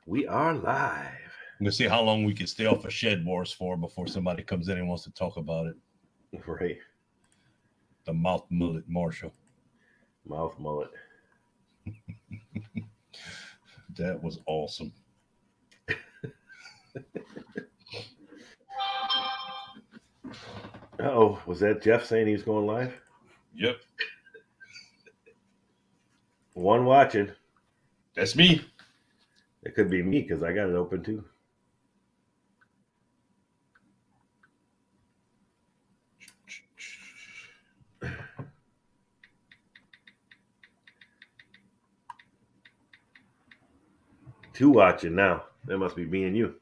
We are live. We'll see how long we can stay off of Shed Wars for before somebody comes in and wants to talk about it. Right. The mouth mullet Marshall. Mouth mullet. That was awesome. Oh, was that Jeff saying he was going live? Yep. One watching. That's me. It could be me because I got it open too. Two watching now. That must be me and you.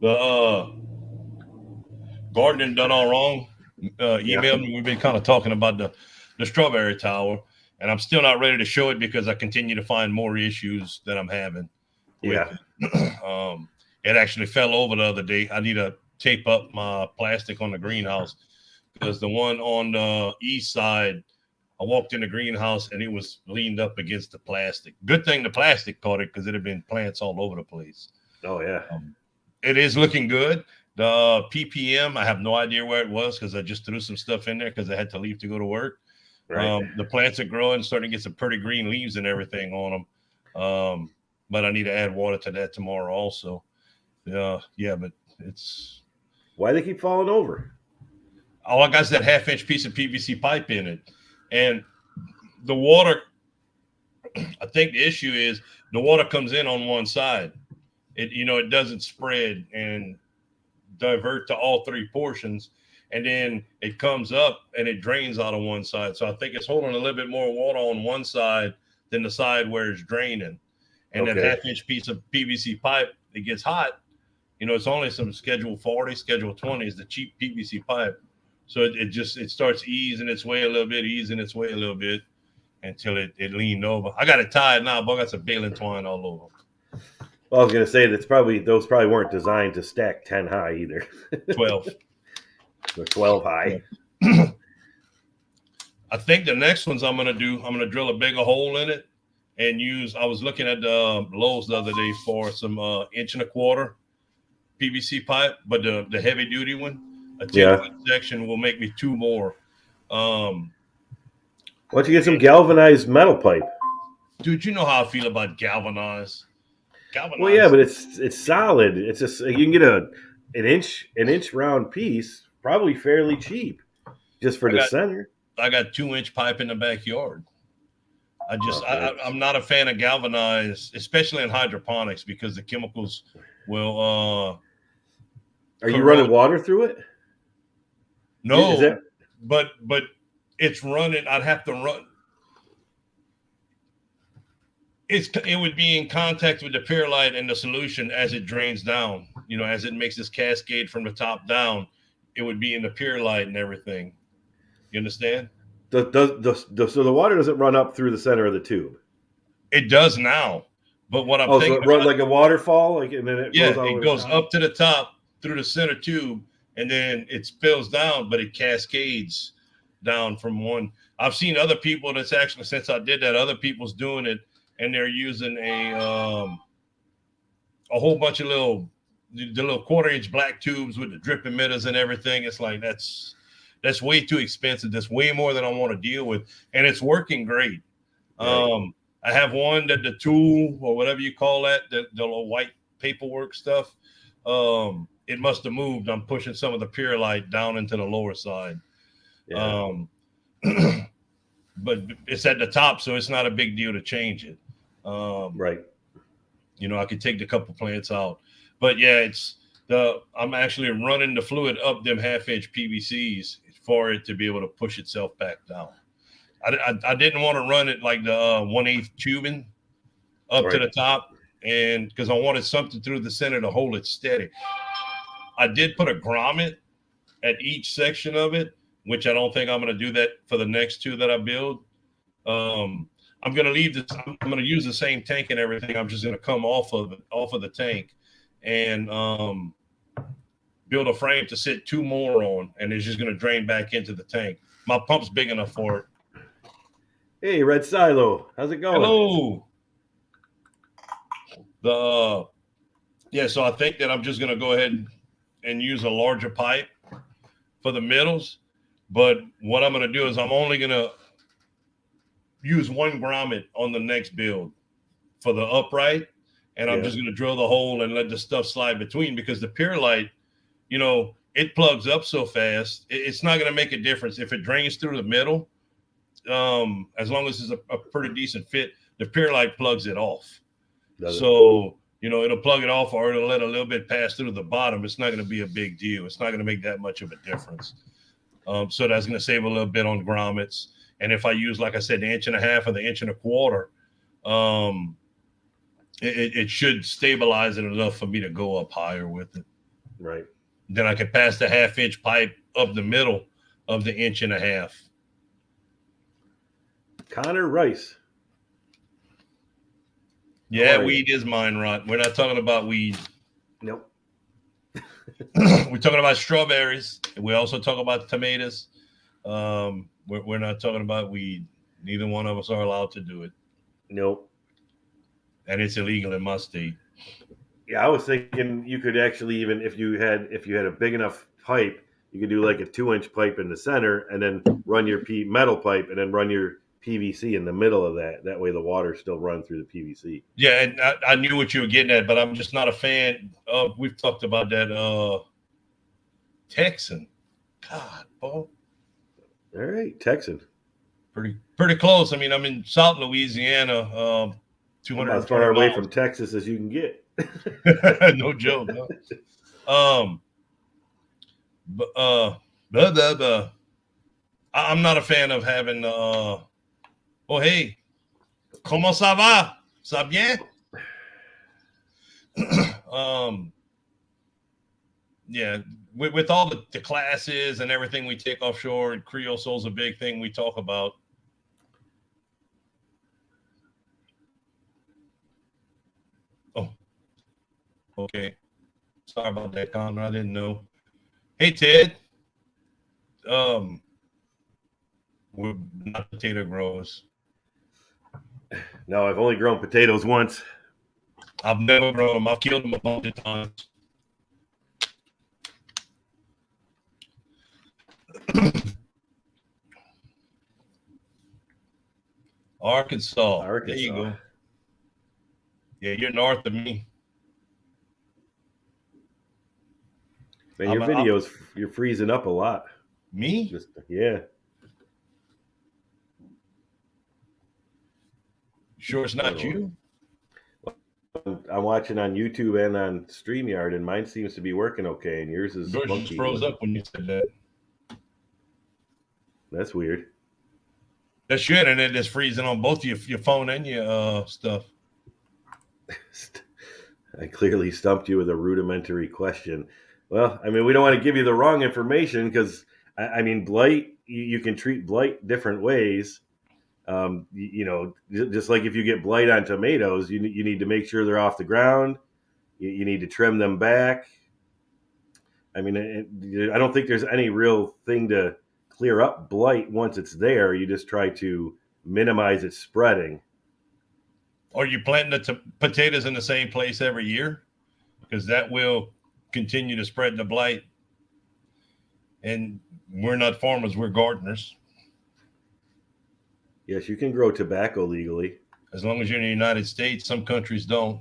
The gardening done all wrong. Emailed me. We've been kind of talking about the strawberry tower, and I'm still not ready to show it because I continue to find more issues that I'm having with it. It actually fell over the other day. I need to tape up my plastic on the greenhouse because the one on the east side, I walked in the greenhouse and it was leaned up against the plastic. Good thing the plastic caught it because it had been plants all over the place. Oh, yeah. It is looking good. The PPM, I have no idea where it was because I just threw some stuff in there because I had to leave to go to work. Right. The plants are growing, starting to get some pretty green leaves and everything on them. But I need to add water to that tomorrow also. Yeah, but it's... Why they keep falling over? All I got is that half-inch piece of PVC pipe in it. And the water, I think the issue is the water comes in on one side. It doesn't spread and divert to all three portions. And then it comes up and it drains out on one side. So I think it's holding a little bit more water on one side than the side where it's draining. And that half-inch piece of PVC pipe, it gets hot. It's only some Schedule 40, Schedule 20 is the cheap PVC pipe. So it starts easing its way a little bit until it leaned over. I got it tied now, but I got some baling twine all over. Well, I was going to say those probably weren't designed to stack 10 high either. 12. They're 12 high. Yeah. I think the next ones I'm going to drill a bigger hole in it and I was looking at the Lowe's the other day for some 1.25 inch PVC pipe, but the heavy duty one. A 10-foot section will make me 2 more. Why don't you get some galvanized metal pipe? Dude, you know how I feel about galvanized. Well, yeah, but it's solid. It's just you can get an inch round piece, probably fairly cheap, just for the center. I got 2-inch pipe in the backyard. I'm not a fan of galvanized, especially in hydroponics, because the chemicals will. Are you running water through it? No, but it's running. I'd have to run. It would be in contact with the perlite and the solution as it drains down. As it makes this cascade from the top down, it would be in the perlite and everything. You understand? So the water doesn't run up through the center of the tube. It does now, but what I'm thinking, so it runs like a waterfall, and then it goes up to the top through the center tube. And then it spills down, but it cascades down from one. I've seen other people that's actually, since I did that, other people's doing it, and they're using a whole bunch of the little 1/4-inch black tubes with the drip emitters and everything. It's like that's way too expensive. That's way more than I want to deal with, and it's working great. Right. I have one that the tool or whatever you call that, the little white paperwork stuff. It must have moved. I'm pushing some of the perlite down into the lower side. Yeah. But it's at the top, so it's not a big deal to change it. Right. I could take the couple plants out. But yeah, I'm actually running the fluid up them 1/2-inch PVCs for it to be able to push itself back down. I didn't want to run it like the 1/8 tubing up to the top, and because I wanted something through the center to hold it steady. I did put a grommet at each section of it, which I don't think I'm going to do that for the next 2 that I build. I'm going to leave this. I'm going to use the same tank and everything. I'm just going to come off of the tank and build a frame to sit 2 more on, and it's just going to drain back into the tank. My pump's big enough for it. Hey, Red Silo, how's it going? Hello. Yeah, so I think that I'm just going to go ahead and use a larger pipe for the middles. But what I'm going to do is I'm only going to use 1 grommet on the next build for the upright. And I'm Yeah, just going to drill the hole and let the stuff slide between, because the Purelite, it plugs up so fast. It's not going to make a difference if it drains through the middle. As long as it's a pretty decent fit, the Purelite plugs it off. does it? So, it'll plug it off, or it'll let a little bit pass through the bottom. It's not going to be a big deal. It's not going to make that much of a difference. So that's going to save a little bit on grommets. And if I use, like I said, the 1.5 or the 1.25 it should stabilize it enough for me to go up higher with it. Right. Then I could pass the 1/2 inch pipe up the middle of the 1.5 inch. Connor Rice. Yeah, weed is mine rot. We're not talking about weed. Nope. We're talking about strawberries. We also talk about tomatoes. We're not talking about weed. Neither one of us are allowed to do it. Nope. And it's illegal in my state. Yeah, I was thinking you could actually, even if you had a big enough pipe, you could do like a 2-inch pipe in the center, and then run your metal pipe, and then run your PVC in the middle of that. That way, the water still runs through the PVC. Yeah, and I knew what you were getting at, but I'm just not a fan of. We've talked about that. Texan, God, Bo. All right, Texan. Pretty close. I mean, I'm in South Louisiana. 200 about as far away from Texas as you can get. No joke. No. Blah, blah, blah. I'm not a fan of having. Oh, hey, comment ça va? Ça bien? Yeah, with all the classes and everything we take offshore, and Creosole's a big thing we talk about. Oh, okay. Sorry about that, Connor. I didn't know. Hey, Ted. We're not potato growers. No, I've only grown potatoes once. I've never grown them. I've killed them a bunch of times. Arkansas. There you go. Yeah, you're north of me. Man, your videos, you're freezing up a lot. Me? Yeah. Sure it's not you? I'm watching on YouTube and on StreamYard, and mine seems to be working okay, and yours is funky. Yours just froze up when you said that. That's weird. That should, and it is freezing on both your phone and your stuff. I clearly stumped you with a rudimentary question. Well, I mean, we don't want to give you the wrong information, because, I mean, blight, you can treat blight different ways. Just like if you get blight on tomatoes, you need to make sure they're off the ground. You need to trim them back. I mean, I don't think there's any real thing to clear up blight once it's there. You just try to minimize its spreading. Are you planting the potatoes in the same place every year? Because that will continue to spread the blight. And we're not farmers, we're gardeners. Yes, you can grow tobacco legally. As long as you're in the United States. Some countries don't.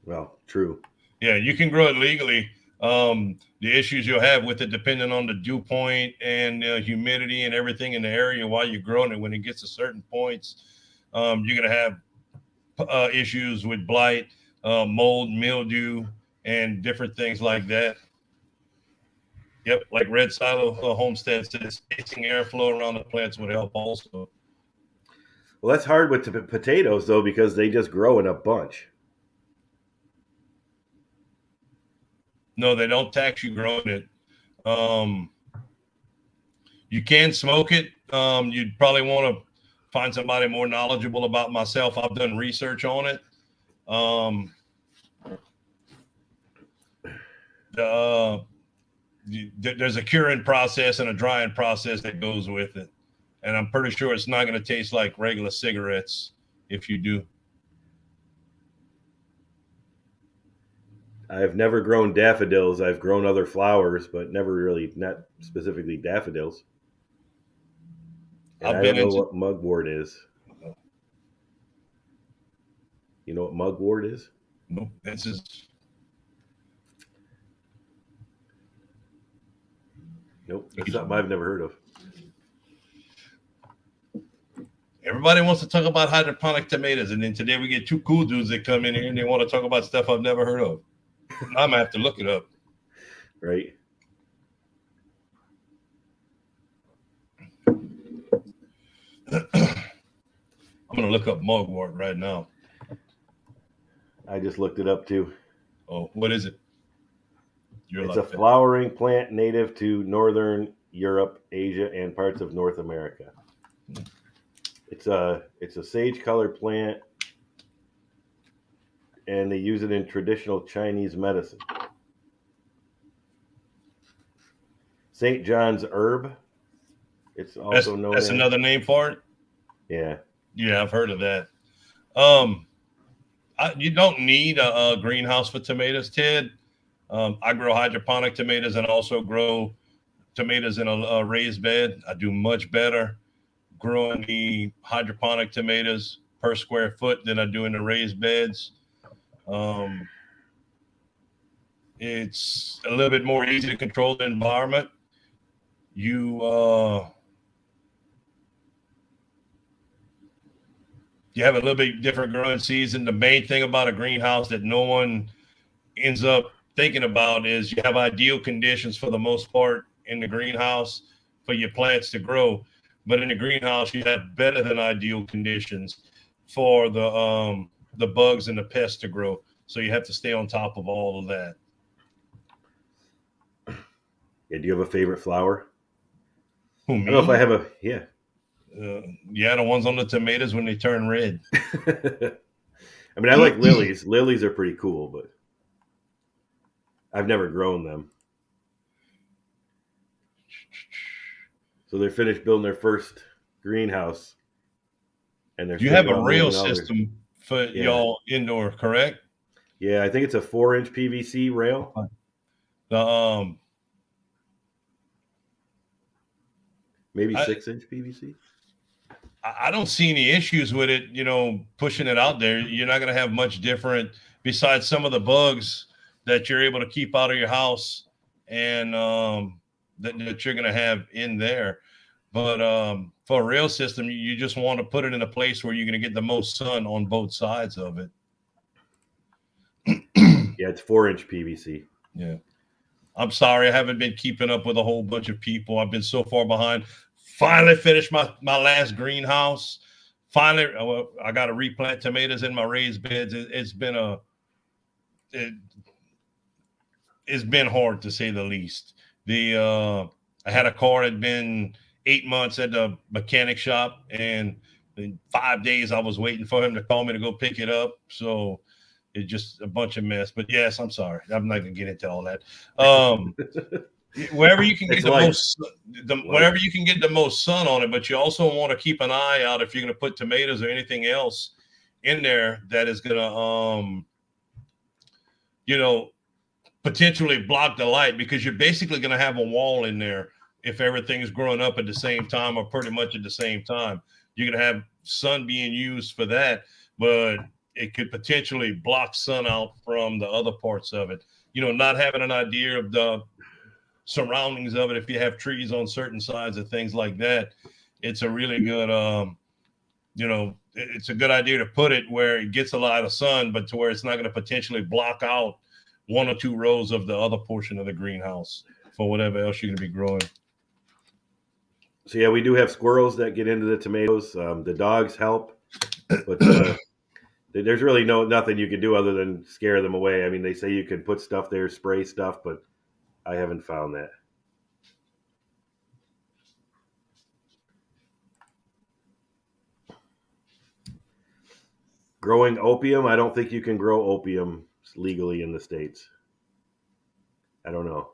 Well, true. Yeah, you can grow it legally. The issues you'll have with it, depending on the dew point and humidity and everything in the area while you're growing it, when it gets to certain points, you're going to have issues with blight, mold, mildew, and different things like that. Yep, like Red Silo Homestead says, spacing airflow around the plants would help also. Well, that's hard with the potatoes, though, because they just grow in a bunch. No, they don't tax you growing it. You can smoke it. You'd probably want to find somebody more knowledgeable about myself. I've done research on it. There's a curing process and a drying process that goes with it. and I'm pretty sure it's not going to taste like regular cigarettes if you do. I've never grown daffodils. I've grown other flowers, but never really, not specifically daffodils. And I've I don't been know into what mugwort is. You know what mugwort is? nope. This is Nope. That's something I've never heard of. everybody wants to talk about hydroponic tomatoes, and then today we get two cool dudes that come in here and they want to talk about stuff I've never heard of. I'm gonna have to look it up. Right? I'm gonna look up mugwort right now. I just looked it up too. Oh, what is it? You're It's like a that. flowering plant native to northern Europe, Asia, and parts of North America. It's a sage colored plant, and they use it in traditional Chinese medicine. St. John's herb. It's That's also known that's as. another name for it. Yeah. Yeah, I've heard of that. Um, you don't need a greenhouse for tomatoes, Ted. I grow hydroponic tomatoes and also grow tomatoes in a raised bed. I do much better growing the hydroponic tomatoes per square foot than I do in the raised beds. Um, it's a little bit more easy to control the environment. You you have a little bit different growing season. The main thing about a greenhouse that no one ends up thinking about is you have ideal conditions for the most part in the greenhouse for your plants to grow. But in the greenhouse, you have better than ideal conditions for the bugs and the pests to grow. So you have to stay on top of all of that. Yeah. Do you have a favorite flower? Who, I don't know if I me? have a. Yeah. Yeah, the ones on the tomatoes when they turn red. I mean, I like lilies. Lilies are pretty cool, but I've never grown them. So they're finished building their first greenhouse, and they're You thinking have a about rail moving all their. system for Yeah. y'all indoor, correct? Yeah. I think it's a 4-inch PVC rail, The maybe I, 6-inch PVC. I don't see any issues with it, pushing it out there. You're not going to have much different besides some of the bugs that you're able to keep out of your house and that you're going to have in there. But for a rail system, you just want to put it in a place where you're going to get the most sun on both sides of it. Yeah, it's 4-inch PVC. Yeah. I'm sorry, I haven't been keeping up with a whole bunch of people. I've been so far behind. Finally finished my last greenhouse. Finally, I got to replant tomatoes in my raised beds. It, it's been hard to say the least. I had a car that had been 8 months at the mechanic shop, and in 5 days I was waiting for him to call me to go pick it up. So it's just a bunch of mess. But yes, I'm sorry. I'm not gonna get into all that. Wherever you can It's get the life. most, Life. wherever you can get the most sun on it, but you also want to keep an eye out if you're going to put tomatoes or anything else in there that is going to, you know, potentially block the light, because you're basically going to have a wall in there if everything is growing up at the same time or pretty much at the same time. You're going to have sun being used for that, but it could potentially block sun out from the other parts of it. Not having an idea of the surroundings of it, if you have trees on certain sides of things like that, it's a really good it's a good idea to put it where it gets a lot of sun, but to where it's not going to potentially block out one or two rows of the other portion of the greenhouse for whatever else you're going to be growing. So yeah, we do have squirrels that get into the tomatoes. The dogs help, but there's really nothing you can do other than scare them away. I mean, they say you can put stuff there, spray stuff, but I haven't found that. Growing opium, I don't think you can grow opium legally in the States. I don't know.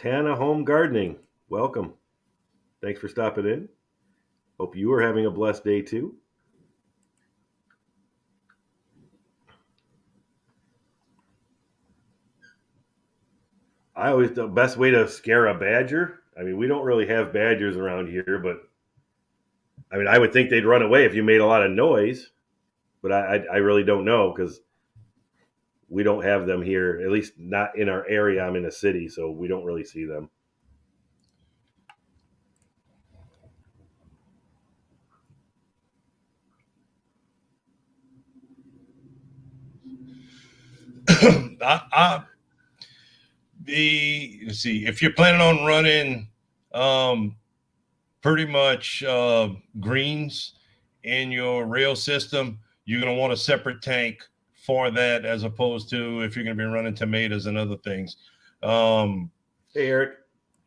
Tana Home Gardening. Welcome. Thanks for stopping in. Hope you are having a blessed day too. The best way to scare a badger. I mean, we don't really have badgers around here, but I mean, I would think they'd run away if you made a lot of noise, but I really don't know because we don't have them here, at least not in our area. I'm in a city, so we don't really see them. I let's see, if you're planning on running pretty much greens in your rail system, you're going to want a separate tank for that, as opposed to if you're going to be running tomatoes and other things. Hey, Eric.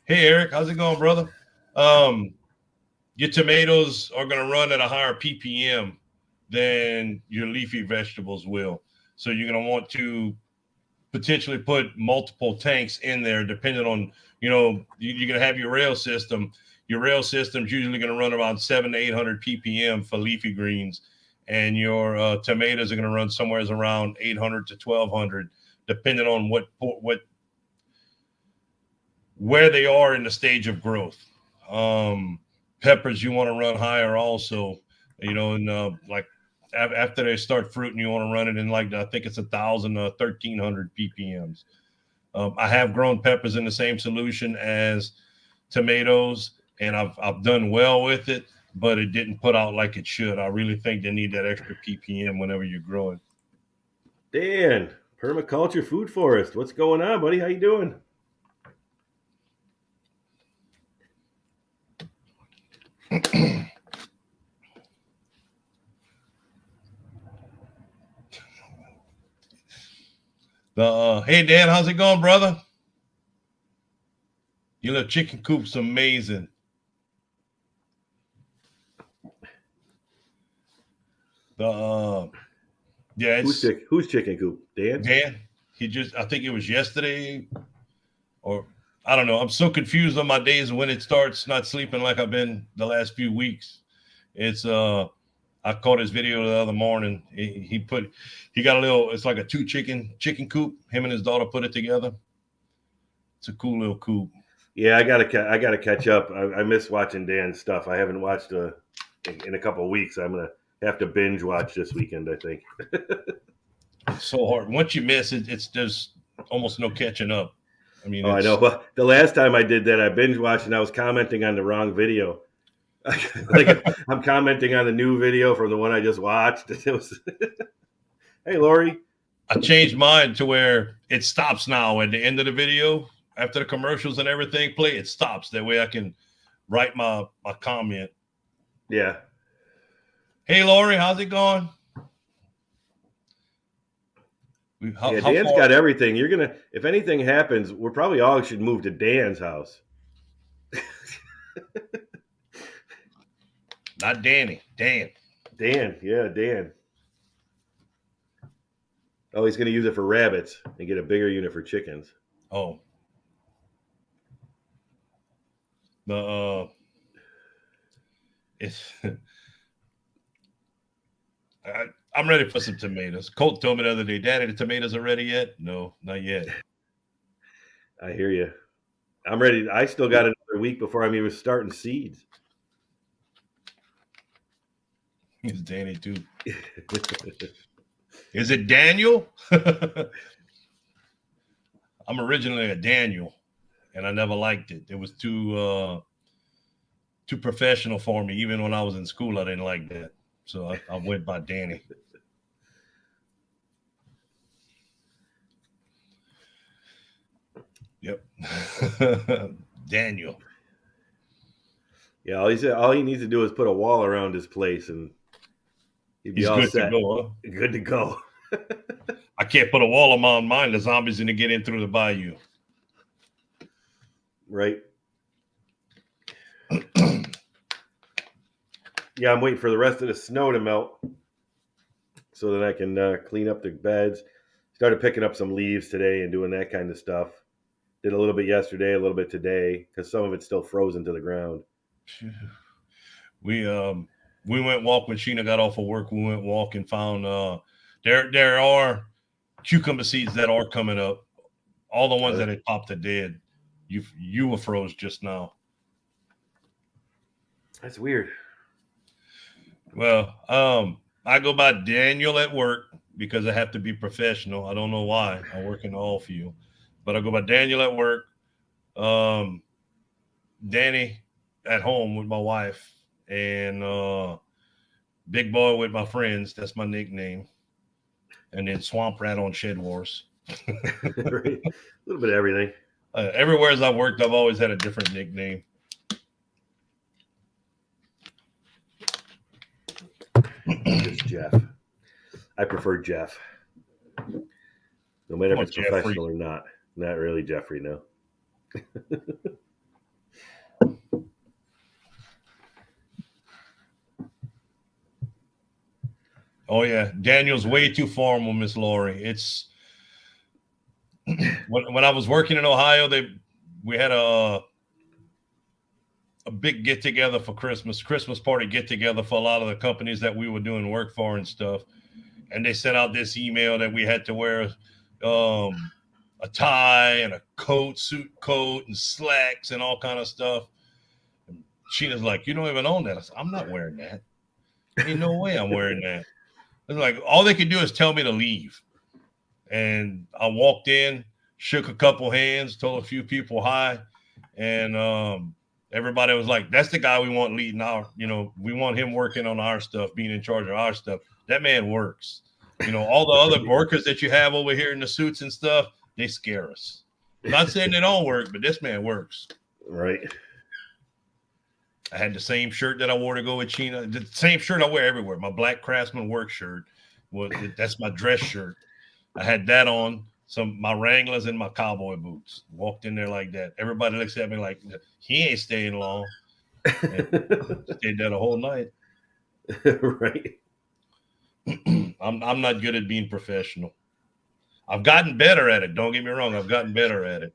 Hey, Eric, how's it going, brother? Your tomatoes are going to run at a higher ppm than your leafy vegetables will. So you're going to want to potentially put multiple tanks in there, depending on, you're going to have your rail system. Your rail system's usually going to run around 700 to 800 ppm for leafy greens, and your tomatoes are going to run somewhere around 800 to 1200, depending on where they are in the stage of growth. Peppers you want to run higher also, and like after they start fruiting, you want to run it in I think it's 1,000 to 1,300 ppms. I have grown peppers in the same solution as tomatoes, and I've done well with it, but it didn't put out like it should. I really think they need that extra ppm whenever you're growing. Dan, Permaculture Food Forest. What's going on, buddy? How you doing? Hey Dan, how's it going, brother? Your little chicken coop's amazing. Yeah, who's chicken coop? Dan. I think it was yesterday, or I don't know. I'm so confused on my days when it starts not sleeping like I've been the last few weeks. It's I caught his video the other morning. He got a little, it's like a two chicken coop. Him and his daughter put it together. It's a cool little coop. Yeah, I gotta catch up. I miss watching Dan's stuff. I haven't watched in a couple of weeks. I'm gonna have to binge watch this weekend, I think. It's so hard. Once you miss it, it's just almost no catching up. I mean, I know. But the last time I did that, I binge watched and I was commenting on the wrong video. Like I'm commenting on the new video from the one I just watched. It was, hey, Lori. I changed mine to where it stops now at the end of the video. After the commercials and everything play, it stops. That way I can write my comment. Yeah. Hey, Lori, how's it going? Dan's got everything. You're gonna, if anything happens, we're probably all should move to Dan's house. Not Danny. Dan. Yeah, Dan. Oh, he's gonna use it for rabbits and get a bigger unit for chickens. Oh. I'm ready for some tomatoes. Colt told me the other day, Daddy, the tomatoes are ready yet? No, not yet. I hear you. I'm ready. I still got another week before I'm even starting seeds. It's Danny too. Is it Daniel? I'm originally a Daniel, and I never liked it. It was too professional for me. Even when I was in school, I didn't like that. So I went by Danny. Yep. Daniel. Yeah, all he needs to do is put a wall around his place and he'd be He's all good set. To go, huh? Good to go. I can't put a wall around mine. The zombies going to get in through the bayou. Right. Yeah, I'm waiting for the rest of the snow to melt so that I can clean up the beds. Started picking up some leaves today and doing that kind of stuff. Did a little bit yesterday, a little bit today, because some of it's still frozen to the ground. We went walk when Sheena got off of work. We went walk and found there are cucumber seeds that are coming up. All the ones that had popped are dead. You were froze just now. That's weird. Well, I go by Daniel at work because I have to be professional. I don't know why. I work in the oil field, but I go by Daniel at work. Danny at home with my wife, and Big Boy with my friends. That's my nickname. And then Swamp Rat on Shed Wars. Right. A little bit of everything. Everywhere as I've worked, I've always had a different nickname. Just Jeff. I prefer Jeff. No matter if it's Jeffrey. professional or not. Not really Jeffrey, no. Oh yeah, Daniel's way too formal, Miss Lori. It's when I was working in Ohio, we had a big get together for Christmas party get together for a lot of the companies that we were doing work for and stuff. And they sent out this email that we had to wear a tie and a suit coat and slacks and all kind of stuff. And Sheena's like, "You don't even own that." I said, "I'm not wearing that. Ain't no way I'm wearing that." It's like all they could do is tell me to leave. And I walked in, shook a couple hands, told a few people hi, and everybody was like, "That's the guy we want leading our, we want him working on our stuff, being in charge of our stuff. That man works." All the other workers that you have over here in the suits and stuff, they scare us. I'm not saying they don't work, but this man works. Right. I had the same shirt that I wore to go with Sheena. The same shirt I wear everywhere. My black Craftsman work shirt. That's my dress shirt. I had that on, my Wranglers and my cowboy boots. Walked in there like that. Everybody looks at me like, he ain't staying long. Stayed there the whole night. Right. I'm not good at being professional. I've gotten better at it. Don't get me wrong. I've gotten better at it.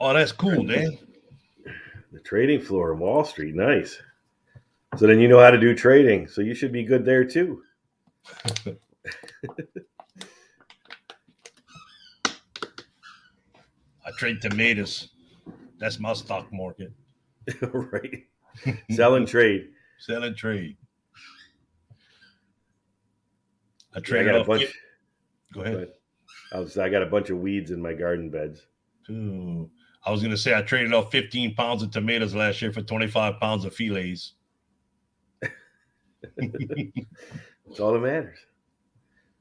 Oh, that's cool, Dan. The trading floor in Wall Street. Nice. So then you know how to do trading. So you should be good there too. I trade tomatoes. That's my stock market. Right. Sell and trade. Sell and trade. I got a bunch. Go ahead. I got a bunch of weeds in my garden beds. Ooh. I was going to say I traded off 15 pounds of tomatoes last year for 25 pounds of fillets. That's all that matters.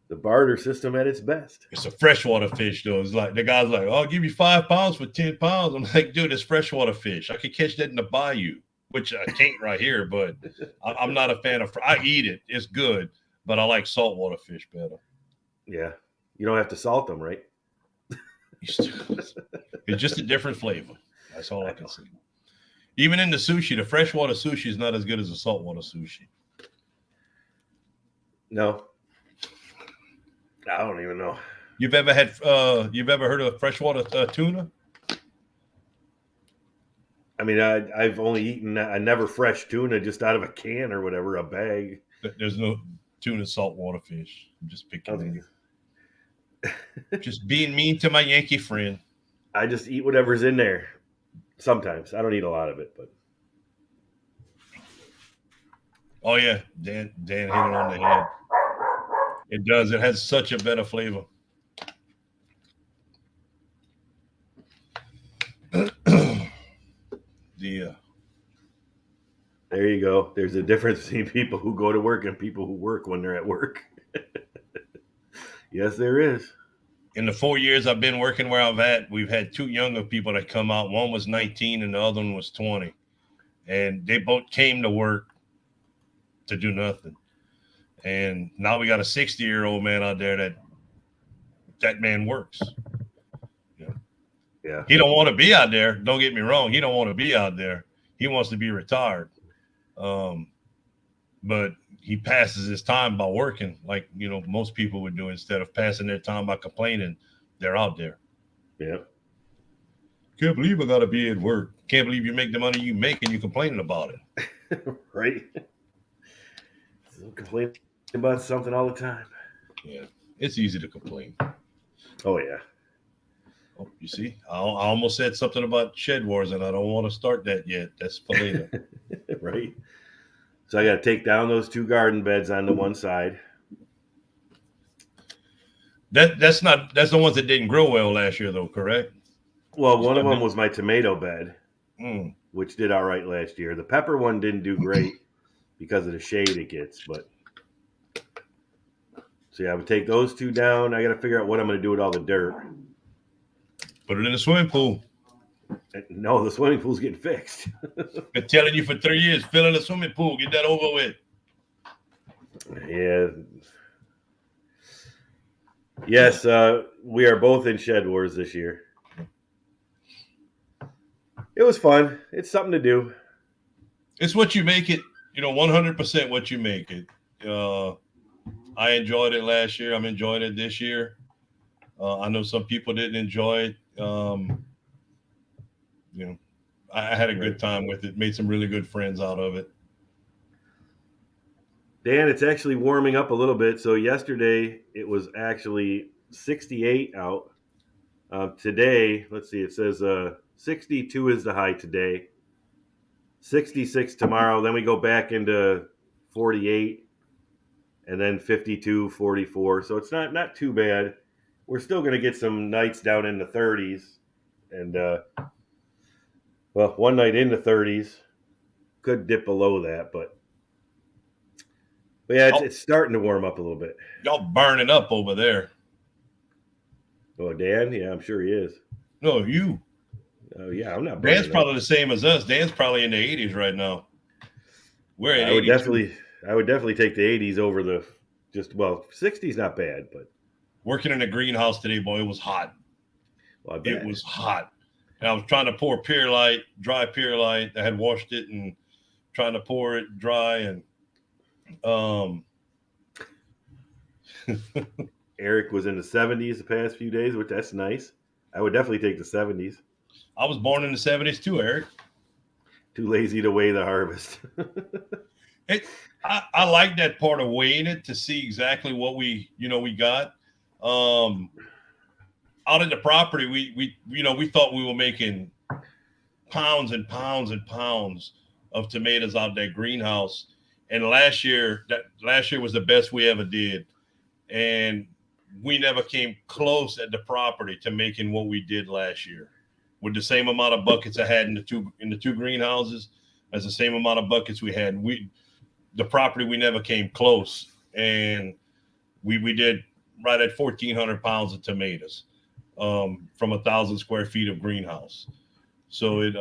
The barter system at its best. It's a freshwater fish, though. It's like the guy's like, "Oh, I'll give you 5 pounds for 10 pounds." I'm like, dude, it's freshwater fish. I could catch that in the bayou, which I can't right here, but I'm not a fan of. I eat it. It's good, but I like saltwater fish better. Yeah. You don't have to salt them, right? It's just a different flavor. That's all I can say. Even in the sushi, the freshwater sushi is not as good as the saltwater sushi. No. I don't even know. You've ever heard of freshwater tuna? I mean, I've only eaten never fresh tuna just out of a can or whatever, a bag. There's no tuna saltwater fish. I'm just picking. Just being mean to my Yankee friend. I just eat whatever's in there. Sometimes I don't eat a lot of it, but. Oh yeah, Dan hit it on the head. It does. It has such a better flavor. There you go. There's a difference between people who go to work and people who work when they're at work. Yes, there is. In the 4 years I've been working where I'm at, we've had 2 younger people that come out. One was 19 and the other one was 20. And they both came to work to do nothing. And now we got a 60-year-old man out there that man works. Yeah. He don't want to be out there. Don't get me wrong. He don't want to be out there. He wants to be retired. But he passes his time by working, like most people would do. Instead of passing their time by complaining, they're out there. Yeah. Can't believe I gotta be at work. Can't believe you make the money you make and you complaining about it. Right. Complain about something all the time. Yeah, it's easy to complain. Oh yeah. Oh, you see, I almost said something about shed wars, and I don't want to start that yet. That's for later. Right. So I got to take down those 2 garden beds on the one side. That's the ones that didn't grow well last year, though, correct? Well, one of them was my tomato bed, Mm. which did all right last year. The pepper one didn't do great because of the shade it gets, but so yeah, I would take those 2 down. I got to figure out what I'm going to do with all the dirt. Put it in the swimming pool. No, the swimming pool's getting fixed. Been telling you for 3 years, fill in the swimming pool, get that over with. Yeah. Yes, we are both in shed wars this year. It was fun. It's something to do. It's what you make it, 100% what you make it. I enjoyed it last year. I'm enjoying it this year. I know some people didn't enjoy it. I had a good time with it. Made some really good friends out of it. Dan, it's actually warming up a little bit. So yesterday it was actually 68 out. Today, let's see, it says 62 is the high today. 66 tomorrow. Then we go back into 48, and then 52, 44. So it's not too bad. We're still going to get some nights down in the 30s, and one night in the 30s, could dip below that, but yeah, it's starting to warm up a little bit. Y'all burning up over there. Oh, Dan? Yeah, I'm sure he is. No, you. Oh, yeah, I'm not burning Dan's probably the same as us. Dan's probably in the 80s right now. We're at 82. I would definitely take the 80s over the 60's not bad, but working in a greenhouse today, boy, it was hot. Well, it was hot. And I was trying to pour dry Purelite. I had washed it and trying to pour it dry, and Eric was in the 70s the past few days, which that's nice. I would definitely take the 70s. I was born in the 70s too, Eric. Too lazy to weigh the harvest. I like that part of weighing it to see exactly what we got. Out at the property, we thought we were making pounds and pounds and pounds of tomatoes out that greenhouse. And last year was the best we ever did. And we never came close at the property to making what we did last year. With the same amount of buckets I had in the two greenhouses, as the same amount of buckets we had. The property, we never came close. And we did right at 1,400 pounds of tomatoes from 1,000 square feet of greenhouse. So it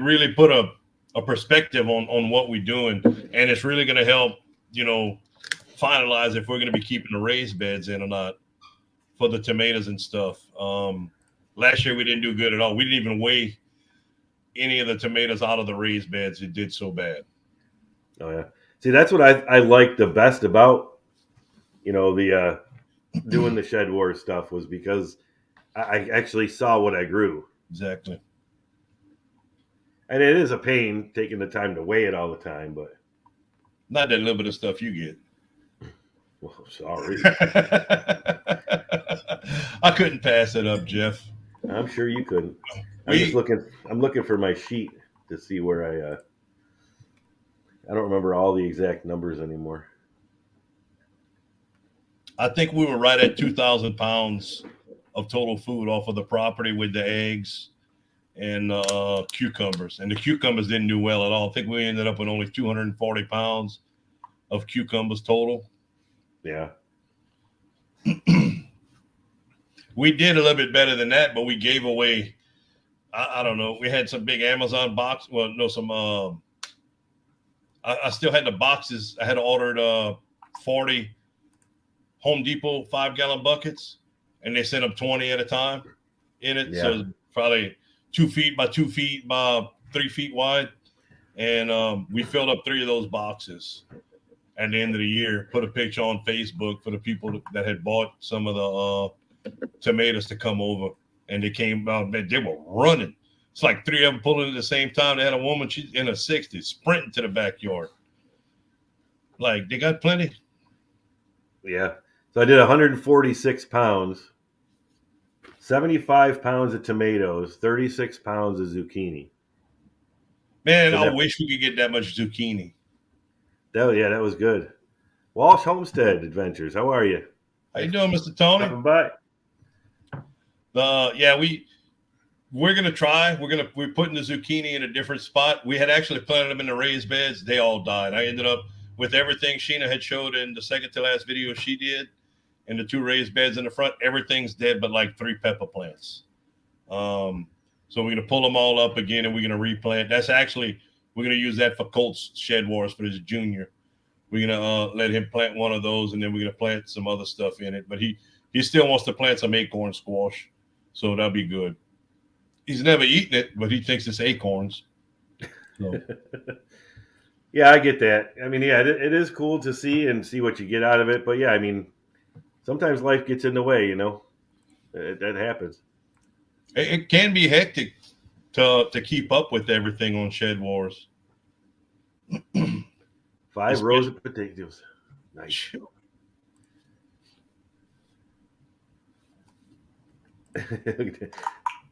really put a perspective on what we're doing, and it's really going to help, finalize if we're going to be keeping the raised beds in or not for the tomatoes and stuff. Last year we didn't do good at all. We didn't even weigh any of the tomatoes out of the raised beds. It did so bad. Oh yeah. See, that's what I like the best about, the doing the shed war stuff, was because I actually saw what I grew. Exactly. And it is a pain taking the time to weigh it all the time, but not that little bit of stuff you get. Well, sorry. I couldn't pass it up, Jeff. I'm sure you couldn't. I'm looking for my sheet to see where I don't remember all the exact numbers anymore. I think we were right at 2,000 pounds of total food off of the property with the eggs and cucumbers. And the cucumbers didn't do well at all. I think we ended up with only 240 pounds of cucumbers total. Yeah. We did a little bit better than that, but we gave away, I don't know. We had some big Amazon box. Well, no, some, I still had the boxes. I had ordered 40 Home Depot 5-gallon buckets, and they sent up 20 at a time in it. Yeah. So it's probably 2 feet by 2 feet by 3 feet wide. and we filled up 3 of those boxes at the end of the year. Put a picture on Facebook for the people that had bought some of the tomatoes to come over, and they came out. Man, they were running. It's like 3 of them pulling at the same time. They had a woman, she's in her 60s, sprinting to the backyard. Like, they got plenty. Yeah. So I did 146 pounds, 75 pounds of tomatoes, 36 pounds of zucchini. Man, I wish we could get that much zucchini. That was good. Walsh Homestead Adventures. How are you? How you doing, Mr. Tony? Stopping by. We're gonna try. We're putting the zucchini in a different spot. We had actually planted them in the raised beds. They all died. I ended up with everything Sheena had showed in the second to last video she did, and the 2 raised beds in the front. Everything's dead, but like 3 pepper plants. So we're gonna pull them all up again, and we're gonna replant. We're gonna use that for Colt's Shed Wars for his junior. We're gonna let him plant one of those, and then we're gonna plant some other stuff in it. But he still wants to plant some acorn squash, so that'll be good. He's never eaten it, but he thinks it's acorns. So. Yeah, I get that. I mean, yeah, it is cool to see what you get out of it. But yeah, I mean, sometimes life gets in the way, you know. That happens. It can be hectic to keep up with everything on Shed Wars. 5 rows of potatoes. Nice.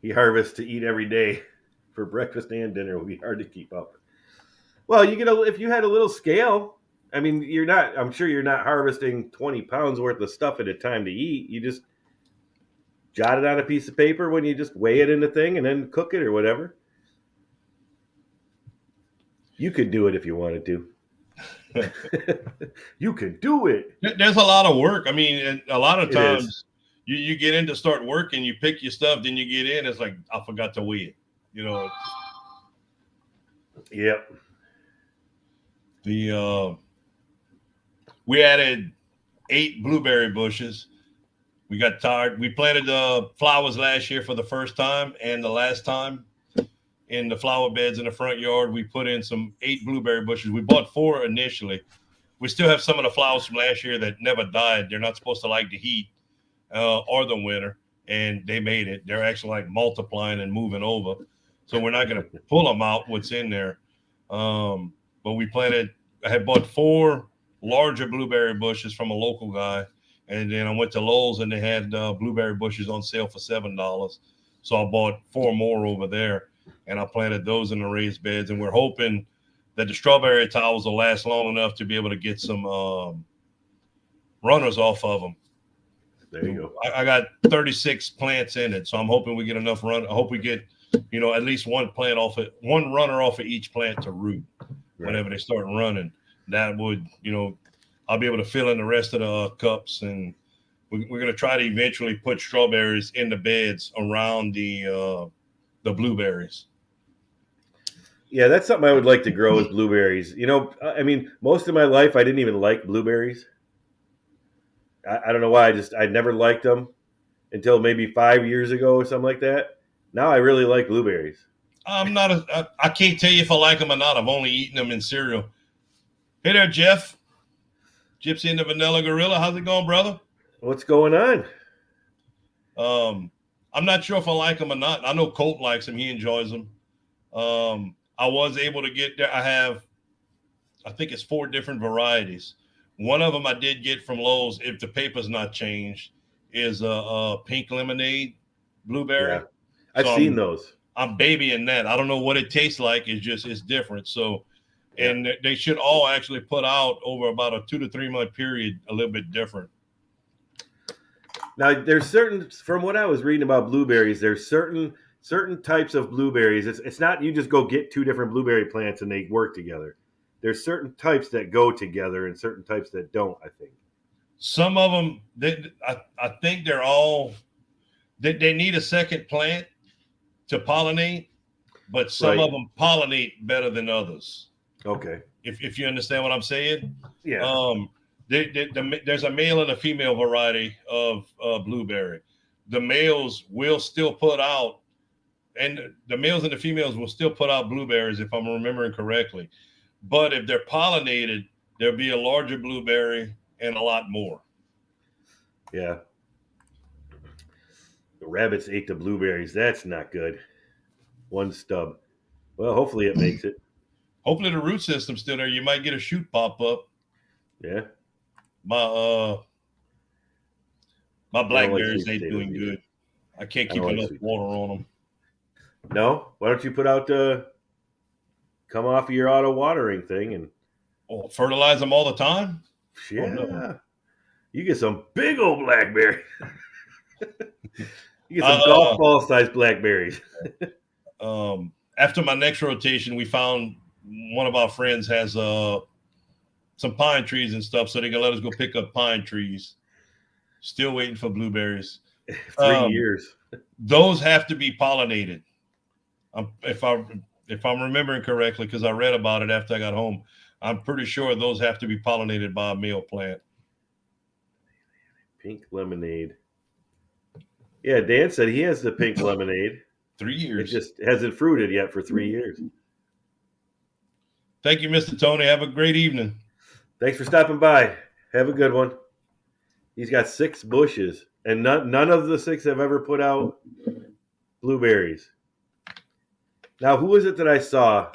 He harvests to eat every day for breakfast and dinner. It would be hard to keep up. Well, if you had a little scale, I mean, I'm sure you're not harvesting 20 pounds worth of stuff at a time to eat. You just jot it on a piece of paper when you just weigh it in the thing and then cook it or whatever. You could do it if you wanted to. You can do it. There's a lot of work. I mean, a lot of times you get in to start working, you pick your stuff, then you get in. It's like, I forgot to weigh it. You know. Yep. We added 8 blueberry bushes. We got tired. We planted flowers last year for the first time and the last time in the flower beds in the front yard. We put in some 8 blueberry bushes. We bought 4 initially. We still have some of the flowers from last year that never died. They're not supposed to like the heat or the winter, and they made it. They're actually like multiplying and moving over. So we're not going to pull them out, what's in there. But I had bought 4 larger blueberry bushes from a local guy. And then I went to Lowe's and they had blueberry bushes on sale for $7. So I bought 4 more over there and I planted those in the raised beds. And we're hoping that the strawberry towers will last long enough to be able to get some runners off of them. There you go. I got 36 plants in it. So I'm hoping we get enough run. I hope we get, at least one runner off of each plant to root whenever they start running. That would, I'll be able to fill in the rest of the cups, and we're going to try to eventually put strawberries in the beds around the blueberries. Yeah, that's something I would like to grow is blueberries. I mean, most of my life I didn't even like blueberries. I don't know why. I never liked them until maybe 5 years ago or something like that. Now I really like blueberries. I can't tell you if I like them or not. I've only eaten them in cereal. Hey there, Jeff. Gypsy and the Vanilla Gorilla. How's it going, brother? What's going on? I'm not sure if I like them or not. I know Colt likes them. He enjoys them. I was able to get there. I think it's 4 different varieties. One of them I did get from Lowe's, if the paper's not changed, is a pink lemonade blueberry. Yeah, I've seen those. I'm babying that. I don't know what it tastes like. It's different. So, and they should all actually put out over about a 2 to 3 month period a little bit different. Now, from what I was reading about blueberries, there's certain types of blueberries. It's not you just go get 2 different blueberry plants and they work together. There's certain types that go together and certain types that don't, I think. Some of them, I think they're all, they need a second plant to pollinate, but some of them pollinate better than others. Okay. If you understand what I'm saying. Yeah. There's a male and a female variety of blueberry. The males will still put out and the males and the females will still put out blueberries if I'm remembering correctly. But if they're pollinated, there'll be a larger blueberry and a lot more. Yeah. The rabbits ate the blueberries. That's not good. One stub. Well, hopefully it makes it. Hopefully the root system's still there. You might get a shoot pop up. Yeah. My my I don't like blackberries sweet ain't potatoes doing either. good. I can't I keep don't like enough sweet. water on them. No? Why don't you put out the come off of your auto watering thing and Oh, fertilize them all the time? Oh no. yeah. You get some big old blackberry. You get some golf Uh, ball sized blackberries. After my next rotation, we found one of our friends has some pine trees and stuff, so they can let us go pick up pine trees. Still waiting for blueberries. 3 years. Those have to be pollinated. If I'm remembering correctly, because I read about it after I got home, I'm pretty sure those have to be pollinated by a male plant. Pink lemonade. Yeah, Dan said he has the pink lemonade. 3 It years. just hasn't fruited yet for 3 years. Thank you, Mr. Tony. Have a great evening. Thanks for stopping by. Have a good one. He's got 6 bushes, and none of the 6 have ever put out blueberries. Now, who is it that I saw?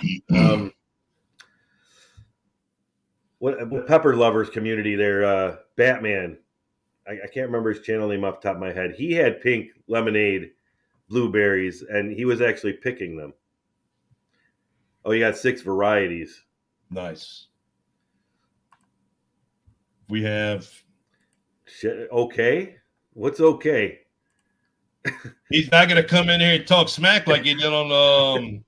What pepper lovers community there? Batman. I can't remember his channel name off the top of my head. He had pink lemonade blueberries, and he was actually picking them. Oh, he got 6 varieties. Nice. We have. Okay. What's okay? He's not gonna come in here and talk smack like he did on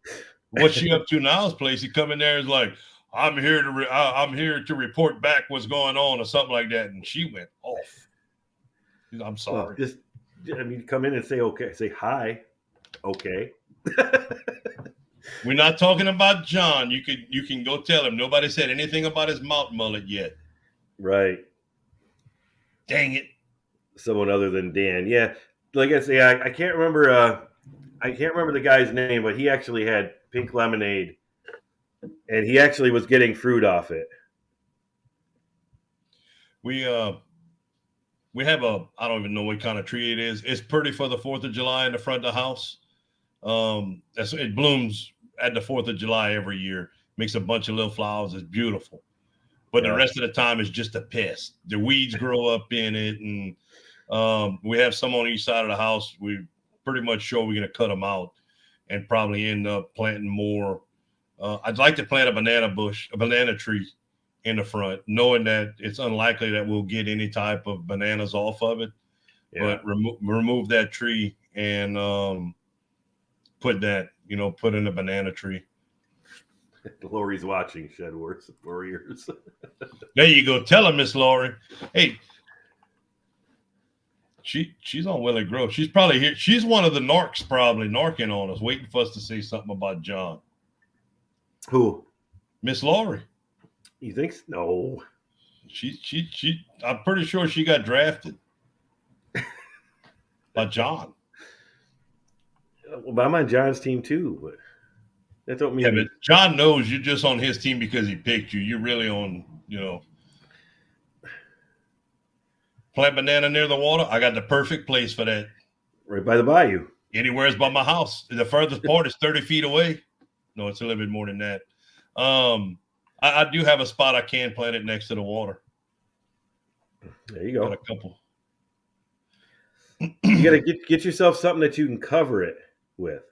What You Up To Now's place. He come in there and is like, I'm here to report back what's going on or something like that, and she went off. I'm sorry. Well, come in and say okay. Say hi. Okay. We're not talking about John. You can go tell him. Nobody said anything about his mouth mullet yet. Right. Dang it. Someone other than Dan. Yeah. Like I say, I can't remember. I can't remember the guy's name, but he actually had pink lemonade, and he actually was getting fruit off it. We have I don't even know what kind of tree it is. It's pretty for the 4th of July in the front of the house. It blooms at the 4th of July every year. Makes a bunch of little flowers. It's beautiful. But the rest of the time is just a pest. The weeds grow up in it, and we have some on each side of the house. We're pretty much sure we're going to cut them out and probably end up planting more. I'd like to plant a banana tree in the front, knowing that it's unlikely that we'll get any type of bananas off of it. Yeah. But remove that tree and put in a banana tree. Lori's watching Shed Warriors. There you go. Tell her, Miss Lori. Hey, she's on Willie Grove. She's probably here. She's one of the narcs probably narking on us, waiting for us to say something about John. Who? Miss Lori. You think so? No. She I'm pretty sure she got drafted by John. Well, I'm on John's team too, but that don't mean. Yeah, but John knows you're just on his team because he picked you. You're really on, plant banana near the water. I got the perfect place for that. Right by the bayou. Anywhere's by my house. The furthest part is 30 feet away. No, it's a little bit more than that. I do have a spot I can plant it next to the water. There you go. Got a couple. You got to get yourself something that you can cover it with.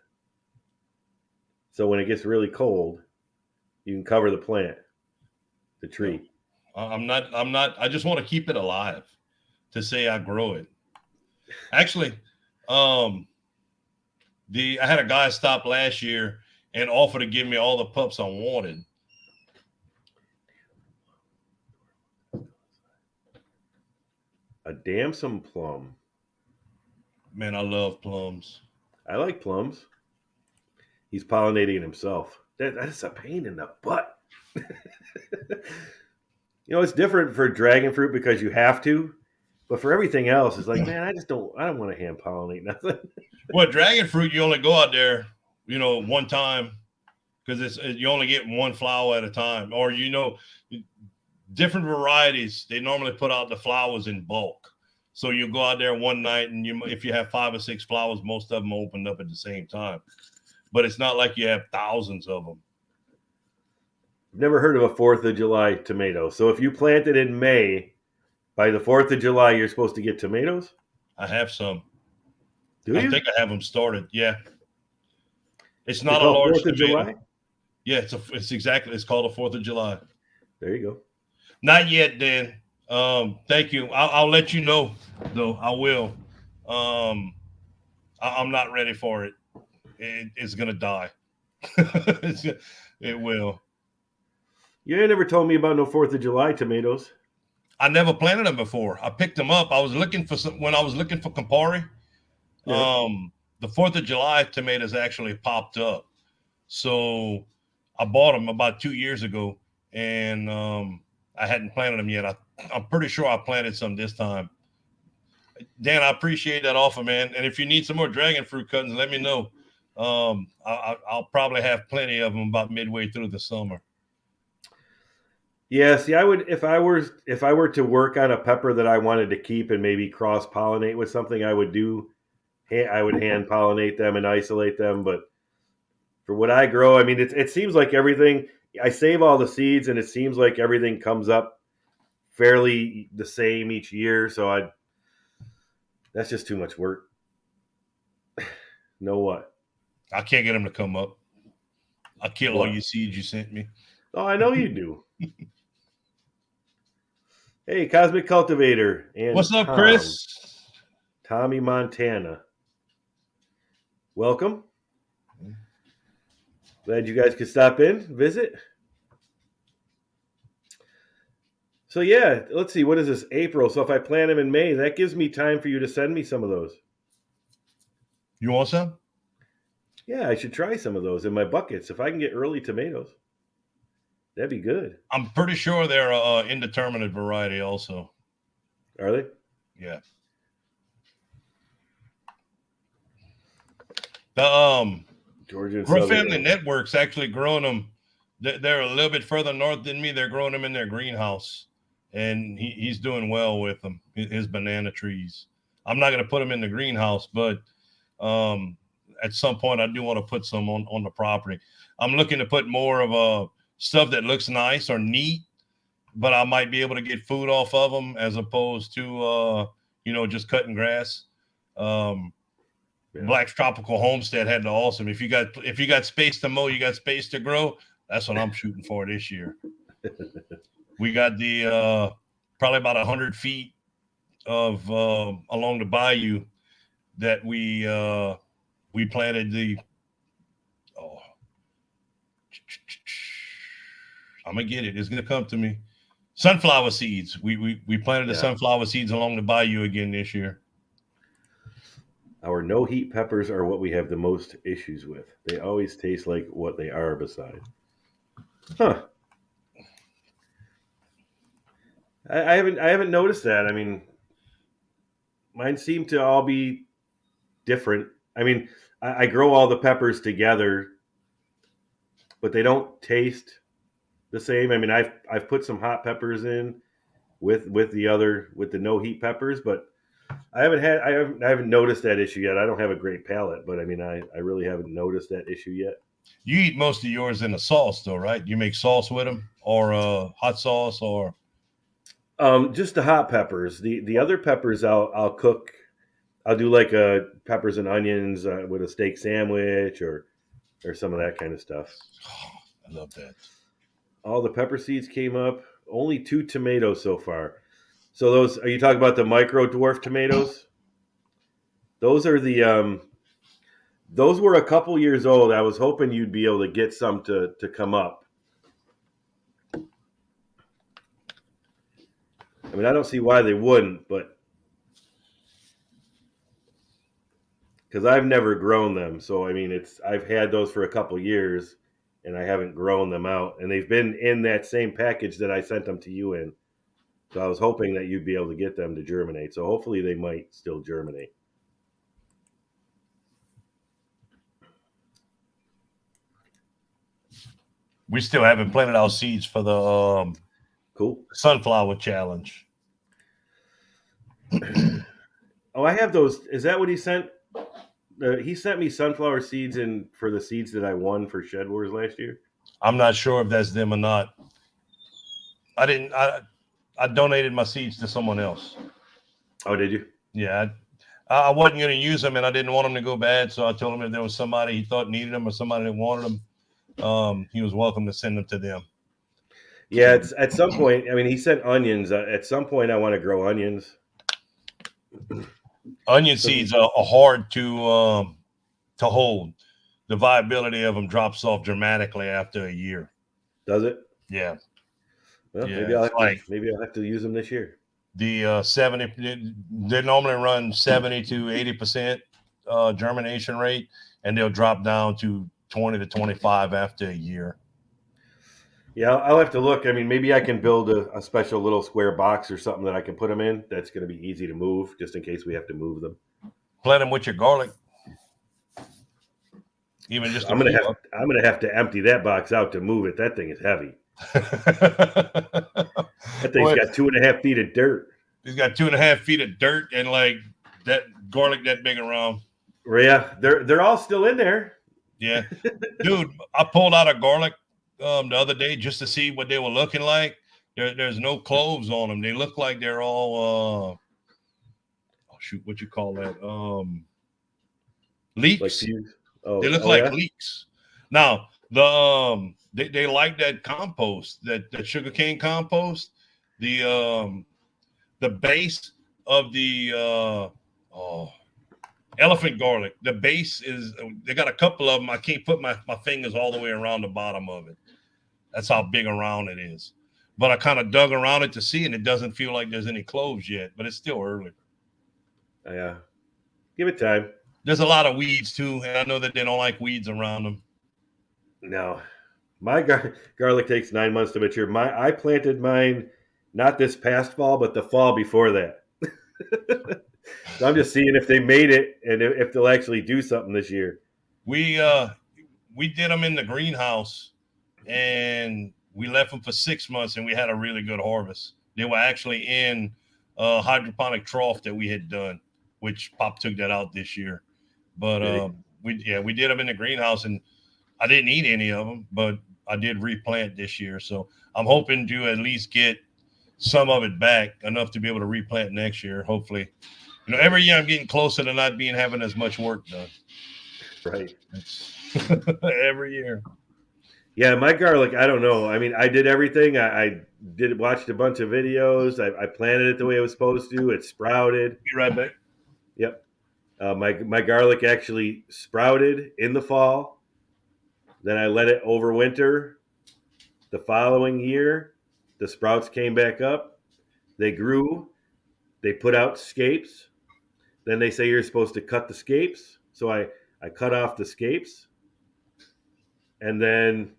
So when it gets really cold, you can cover the plant, the tree. I'm not. I just want to keep it alive to say I grow it. Actually, I had a guy stop last year and offer to give me all the pups I wanted. A damson plum. Man, I love plums. I like plums. He's pollinating himself. That's a pain in the butt. It's different for dragon fruit because you have to, but for everything else, it's like, man, I don't want to hand pollinate nothing. Well, dragon fruit, you only go out there, one time because you only get one flower at a time, or different varieties. They normally put out the flowers in bulk, so you go out there one night, and if you have 5 or 6 flowers, most of them opened up at the same time. But it's not like you have thousands of them. I've never heard of a 4th of July tomato. So if you plant it in May, by the 4th of July, you're supposed to get tomatoes? I have some. Do I you? think I have them started. Yeah. It's They're not a called large 4th of tomato. July? Yeah, it's called a 4th of July. There you go. Not yet, Dan. Thank you. I'll let you know, though. I will. I'm not ready for it. It's gonna die. It will. You ain't never told me about no 4th of July tomatoes. I never planted them before. I picked them up. I was looking for when I was looking for Campari. Yeah. The 4th of July tomatoes actually popped up. So I bought them about 2 years ago, and I hadn't planted them yet. I'm pretty sure I planted some this time. Dan, I appreciate that offer, man. And if you need some more dragon fruit cuttings, let me know. I'll probably have plenty of them about midway through the summer. Yeah, see, I would if I were to work on a pepper that I wanted to keep and maybe cross pollinate with something, I would hand pollinate them and isolate them. But for what I grow, I mean, it seems like everything. I save all the seeds, and it seems like everything comes up fairly the same each year. So that's just too much work. Know what? I can't get them to come up. I'll kill What? all your seeds you sent me. Oh, I know you do. Hey, Cosmic Cultivator and What's up, Chris? Tommy Montana. Welcome. Glad you guys could stop in, visit. So yeah, let's see. What is this? April. So if I plant them in May, that gives me time for you to send me some of those. You want some? Yeah, I should try some of those in my buckets. If I can get early tomatoes, that'd be good. I'm pretty sure they're an indeterminate variety also. Are they? Yeah. The Georgia Grow Family Network's actually growing them. They're a little bit further north than me. They're growing them in their greenhouse, and he's doing well with them. His banana trees. I'm not going to put them in the greenhouse, but at some point I do want to put some on the property. I'm looking to put more of stuff that looks nice or neat, but I might be able to get food off of them as opposed to just cutting grass. Black's Tropical Homestead had the awesome. If you got space to mow, you got space to grow. That's what I'm shooting for this year. We got the probably about 100 feet of along the bayou that we planted the. Oh, I'm gonna get it. It's gonna come to me. Sunflower seeds. We planted the sunflower seeds along the bayou again this year. Our no heat peppers are what we have the most issues with. They always taste like what they are beside. Huh. I haven't noticed that. I mean, mine seem to all be different. I mean, I grow all the peppers together, but they don't taste the same. I mean, I've put some hot peppers in with the no heat peppers, but I haven't noticed that issue yet. I don't have a great palate, but I mean, I really haven't noticed that issue yet. You eat most of yours in a sauce, though, right? You make sauce with them, or hot sauce, or just the hot peppers. The other peppers I'll cook. I'll do like peppers and onions with a steak sandwich or some of that kind of stuff. Oh, I love that. All the pepper seeds came up. Only 2 tomatoes so far. So those, are you talking about the micro dwarf tomatoes? Those are those were a couple years old. I was hoping you'd be able to get some to come up. I mean, I don't see why they wouldn't, but because I've never grown them. So I mean, I've had those for a couple years, and I haven't grown them out. And they've been in that same package that I sent them to you in. So I was hoping that you'd be able to get them to germinate. So hopefully they might still germinate. We still haven't planted our seeds for the Cool. sunflower challenge. Oh, I have those. Is that what he sent? He sent me sunflower seeds in for the seeds that I won for Shed Wars last year. I'm not sure if that's them or not. I didn't. I donated my seeds to someone else. Oh, did you? Yeah, I wasn't going to use them, and I didn't want them to go bad. So I told him if there was somebody he thought needed them or somebody that wanted them, he was welcome to send them to them. Yeah, it's at some point. I mean, he sent onions. At some point, I want to grow onions. Onion seeds are hard to hold. The viability of them drops off dramatically after a year. Does it? Yeah. Well, Yeah, maybe I'll have to use them this year. The 70, they normally run 70 to 80% germination rate, and they'll drop down to 20 to 25 after a year. Yeah, I'll have to look. I mean, maybe I can build a special little square box or something that I can put them in. That's going to be easy to move, just in case we have to move them. Plant them with your garlic. Even just I'm gonna have to empty that box out to move it. That thing is heavy. That thing's got 2.5 feet of dirt. He's got 2.5 feet of dirt and like that garlic that big around. Yeah, they're all still in there. Yeah, dude, I pulled out a garlic the other day just to see what they were looking like. There's no cloves on them. They look like they're all oh shoot, what you call that? Leeks. Like they look like leeks. Now the they like that compost, that sugarcane compost. The base of the elephant garlic, the base is, they got a couple of them. I can't put my fingers all the way around the bottom of it. That's how big around it is. But I kind of dug around it to see, and it doesn't feel like there's any cloves yet, but it's still early. Yeah. Give it time. There's a lot of weeds too, and I know that they don't like weeds around them. No. My garlic takes 9 months to mature. I planted mine not this past fall, but the fall before that. So I'm just seeing if they made it and if they'll actually do something this year. We did them in the greenhouse, and we left them for 6 months, and we had a really good harvest. They were actually in a hydroponic trough that we had done, which Pop took that out this year. But we did them in the greenhouse, and I didn't eat any of them, but I did replant this year. So I'm hoping to at least get some of it back, enough to be able to replant next year. Hopefully, every year I'm getting closer to not having as much work done. Right. Every year. Yeah, my garlic, I don't know. I mean, I did everything. I watched a bunch of videos. I planted it the way it was supposed to. It sprouted. Be right back. Yep. My garlic actually sprouted in the fall. Then I let it overwinter. The following year, the sprouts came back up. They grew. They put out scapes. Then they say you're supposed to cut the scapes. So I cut off the scapes. And then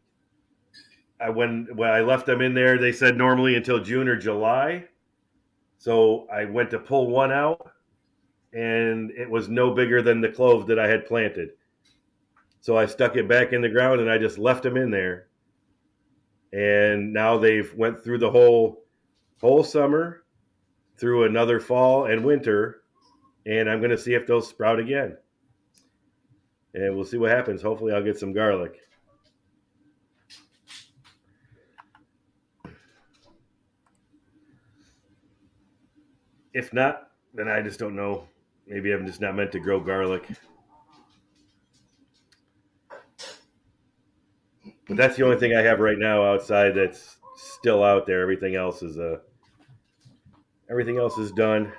when I left them in there, they said normally until June or July. So I went to pull one out, and it was no bigger than the clove that I had planted. So I stuck it back in the ground, and I just left them in there. And now they've went through the whole summer, through another fall and winter, and I'm going to see if they'll sprout again. And we'll see what happens. Hopefully I'll get some garlic. If not, then I just don't know. Maybe I'm just not meant to grow garlic. But that's the only thing I have right now outside that's still out there. Everything else is done.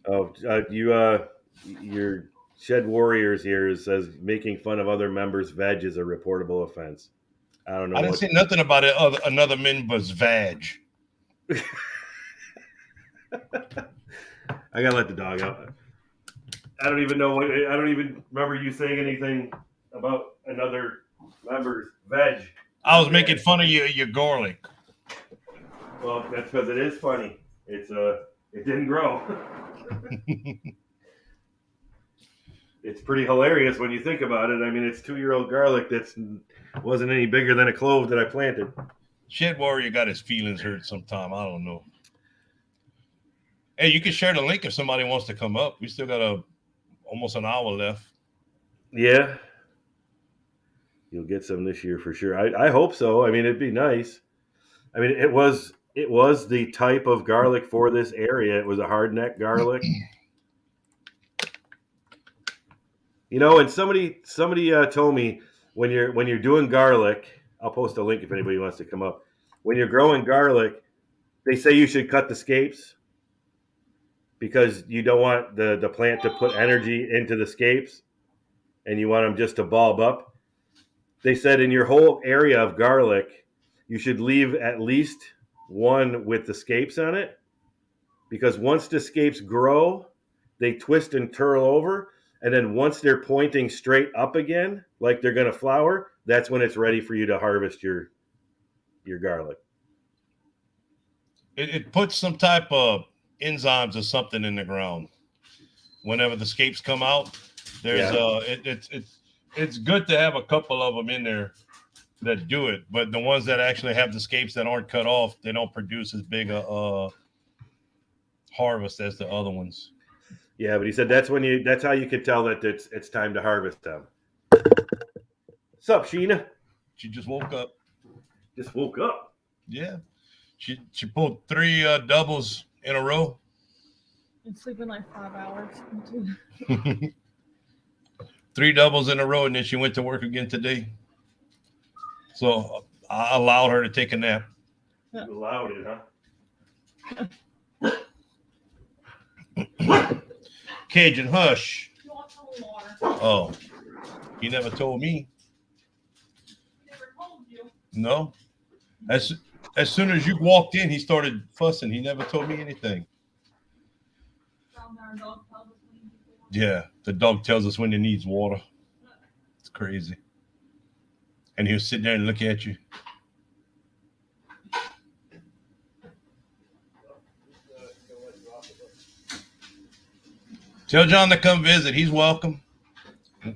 Oh, your Shed Warriors here says making fun of other members' veg is a reportable offense. I don't know. I didn't say nothing about it. Another member's vag. I gotta let the dog out. I don't even know. I don't even remember you saying anything about another member's veg. I was making fun of your garlic. Well, that's because it is funny. It didn't grow. it's pretty hilarious when you think about it. I mean, it's 2-year-old garlic that's wasn't any bigger than a clove that I planted. Shed Warrior got his feelings hurt sometime. I don't know. Hey, you can share the link if somebody wants to come up. We still got almost an hour left. Yeah, you'll get some this year for sure. I hope so. I mean, it'd be nice. I mean, it was the type of garlic for this area. It was a hardneck garlic. And somebody told me when you're doing garlic, I'll post a link if anybody wants to come up. When you're growing garlic, they say you should cut the scapes because you don't want the plant to put energy into the scapes, and you want them just to bulb up. They said in your whole area of garlic, you should leave at least one with the scapes on it, because once the scapes grow, they twist and turl over, and then once they're pointing straight up again, like they're going to flower, that's when it's ready for you to harvest your garlic. It puts some type of enzymes or something in the ground. Whenever the scapes come out, there's it's good to have a couple of them in there that do it, but the ones that actually have the scapes that aren't cut off, they don't produce as big a harvest as the other ones. Yeah, but he said that's how you could tell that it's time to harvest them. What's up, Sheena? She just woke up. Just woke up. Yeah, she pulled 3 doubles in a row. And sleeping like 5 hours. 3 doubles in a row, and then she went to work again today. So I allowed her to take a nap. You allowed it, huh? Cajun, hush. You want some water? Oh, he never told me. Never told you. No. As soon as you walked in, he started fussing. He never told me anything. Yeah, the dog tells us when it needs water. It's crazy. And he'll sit there and look at you. Tell John to come visit. He's welcome.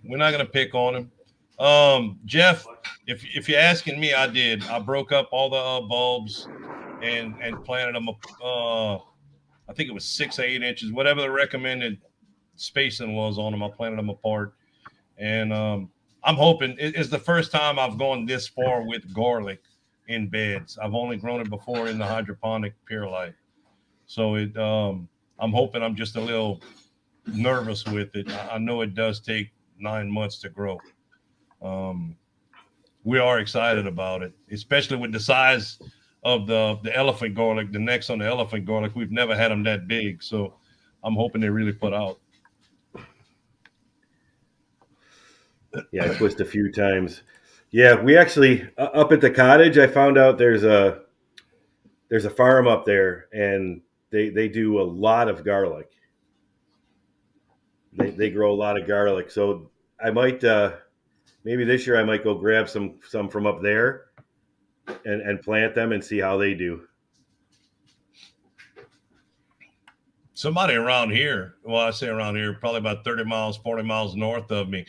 We're not going to pick on him. Jeff, if you're asking me, I did. I broke up all the bulbs and planted them. I think it was 6 or 8 inches, whatever the recommended spacing was on them. I planted them apart, and I'm hoping it's the first time I've gone this far with garlic in beds. I've only grown it before in the hydroponic perlite, so I'm hoping I'm just a little nervous with it. I know it does take 9 months to grow. We are excited about it, especially with the size of the elephant garlic, the necks on the elephant garlic. We've never had them that big, so I'm hoping they really put out. Yeah, I twist a few times. Yeah, we actually up at the cottage, I found out there's a farm up there, and they do a lot of garlic. They grow a lot of garlic, so I might maybe this year I might go grab some from up there and plant them and see how they do. Somebody around here, well, I say around here, probably about 30 miles, 40 miles north of me,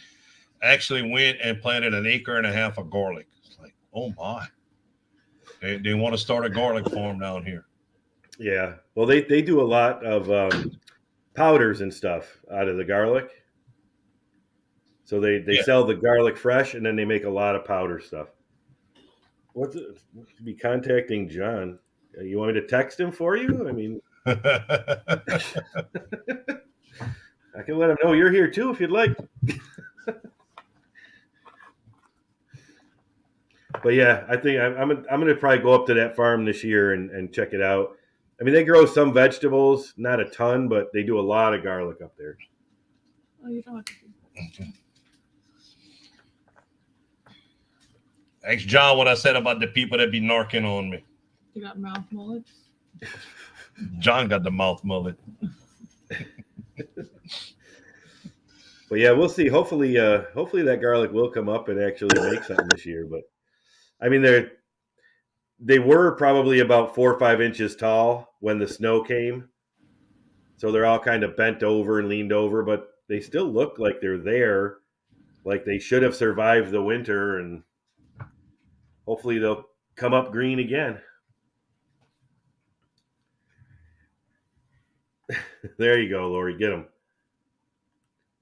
actually went and planted 1.5 acres of garlic. It's like, oh my. They want to start a garlic farm down here. Yeah. Well, they do a lot of powders and stuff out of the garlic. So they sell the garlic fresh, and then they make a lot of powder stuff. What's it? Be contacting John. You want me to text him for you? I mean, I can let him know you're here too if you'd like. But yeah, I think I'm going to probably go up to that farm this year and check it out. I mean, they grow some vegetables, not a ton, but they do a lot of garlic up there. Oh, you don't have to do that. Okay. Ask John what I said about the people that be narking on me. You got mouth mullets? John got the mouth mullet. But yeah, we'll see. Hopefully that garlic will come up and actually make something this year. But I mean, they were probably about 4 or 5 inches tall when the snow came, so they're all kind of bent over and leaned over. But they still look like they're there, like they should have survived the winter, and hopefully they'll come up green again. There you go, Lori. Get them.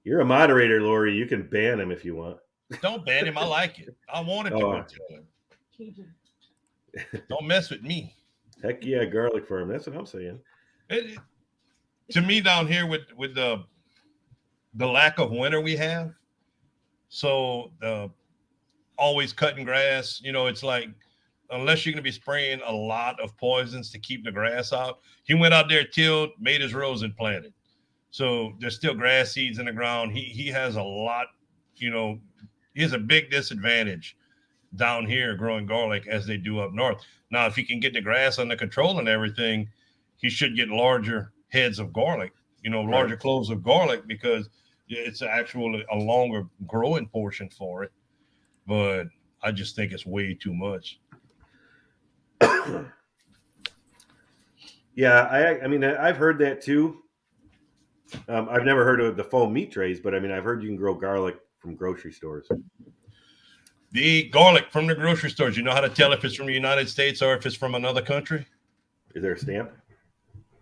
You're a moderator, Lori. You can ban him if you want. Don't ban him. I like it. I wanted to go tell him. Cajun. Don't mess with me. Heck yeah, garlic farm. That's what I'm saying. To me, down here with the lack of winter we have, so always cutting grass. It's like unless you're going to be spraying a lot of poisons to keep the grass out. He went out there, tilled, made his rows, and planted. So there's still grass seeds in the ground. He has a lot. He has a big disadvantage down here growing garlic as they do up north. Now, if he can get the grass under control and everything, he should get larger heads of garlic, larger cloves of garlic, because it's actually a longer growing portion for it. But I just think it's way too much. Yeah, I mean, I've heard that too. I've never heard of the foam meat trays, but I mean, I've heard you can grow garlic from grocery stores. The garlic from the grocery stores, you know how to tell if it's from the United States or if it's from another country? Is there a stamp?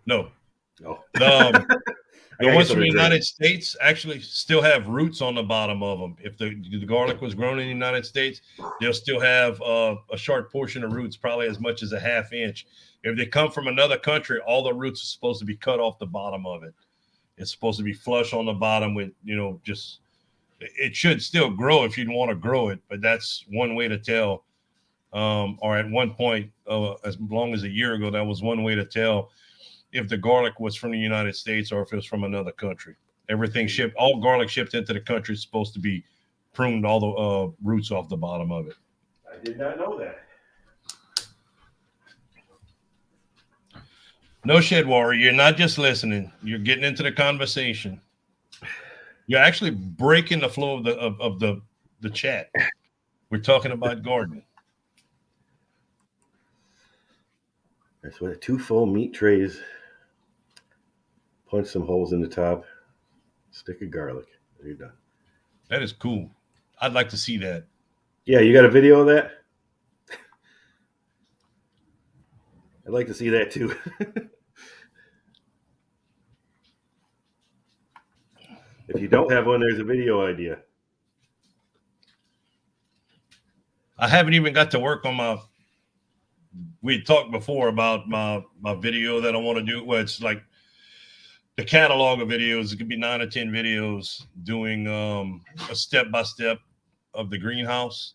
No. Oh. The ones from the United States actually still have roots on the bottom of them. If the garlic was grown in the United States, they'll still have a short portion of roots, probably as much as a ½ inch. If they come from another country, all the roots are supposed to be cut off the bottom of it. It's supposed to be flush on the bottom with, just it should still grow if you'd want to grow it, but that's one way to tell. Or at one point, as long as a year ago, that was one way to tell if the garlic was from the United States or if it was from another country. Everything shipped, all garlic shipped into the country is supposed to be pruned, all the roots off the bottom of it. I did not know that. No, Shed Warrior, you're not just listening. You're getting into the conversation. You're actually breaking the flow of the chat. We're talking about gardening. That's what 2 full meat trays. Punch some holes in the top. Stick of garlic. There you're done. That is cool. I'd like to see that. Yeah, you got a video of that? I'd like to see that too. If you don't have one, there's a video idea. I haven't even got to work on we talked before about my video that I want to do, where it's like the catalog of videos. It could be 9 or 10 videos doing a step-by-step of the greenhouse.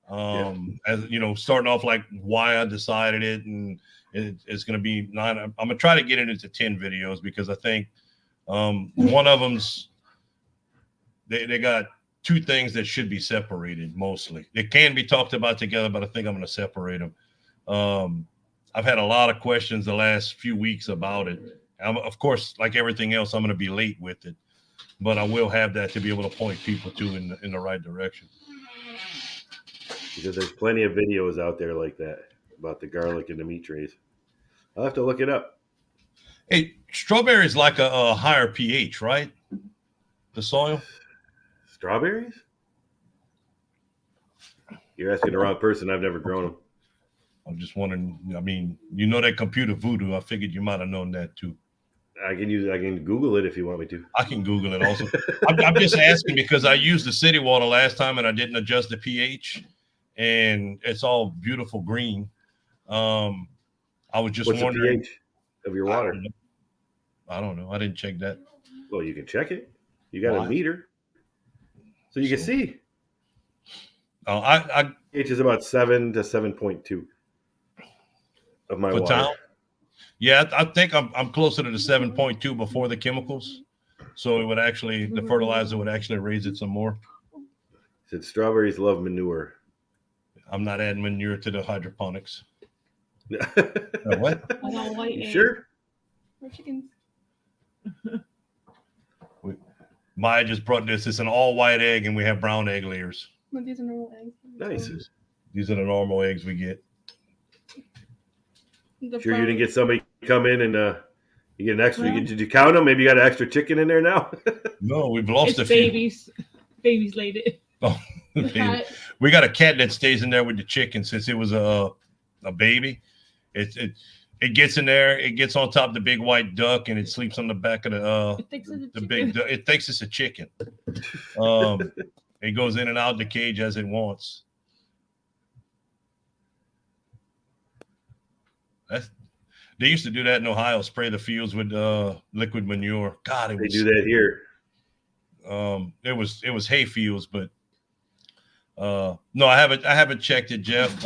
As starting off like why I decided it, and it's going to be 9. I'm going to try to get it into 10 videos because I think one of them's they got 2 things that should be separated mostly. They can be talked about together, but I think I'm going to separate them. I've had a lot of questions the last few weeks about it. Of course, like everything else, I'm going to be late with it, but I will have that to be able to point people to in the right direction. Because there's plenty of videos out there like that about the garlic and the meat trays. I'll have to look it up. Hey, strawberries like a higher pH, right? The soil? Strawberries? You're asking the wrong person. I've never grown them. I'm just wondering. I mean, that computer voodoo. I figured you might have known that too. I can Google it if you want me to. I can Google it also. I'm just asking because I used the city water last time and I didn't adjust the pH, and it's all beautiful green. I was just What's wondering. the pH of your water? I don't know. I didn't check that. Well, you can check it. You got a meter, so you can see. pH is about 7 to 7.2 of my water. Town? Yeah, I think I'm closer to the 7.2 before the chemicals. So it would actually, the fertilizer would actually raise it some more. Said strawberries love manure. I'm not adding manure to the hydroponics. What? You sure? Or chickens. Maya just brought this. It's an all white egg, and we have brown egg layers. But these are normal eggs. Nice. These are the normal eggs we get. Sure, you didn't get somebody come in and You get an extra. Well- Did you count them? Maybe you got an extra chicken in there now. No, we've lost It's a few. babies. Babies laid it. Oh, The baby. cat. We got a cat that stays in there with the chicken since it was a baby. It gets in there, it gets on top of the big white duck, and it sleeps on the back of It thinks it's a the chicken. big duck. It thinks it's a chicken. It goes in and out of the cage as it wants. They used to do that in Ohio, spray the fields with liquid manure. God, They do that here. It was hay fields, but no, I haven't checked it, Jeff.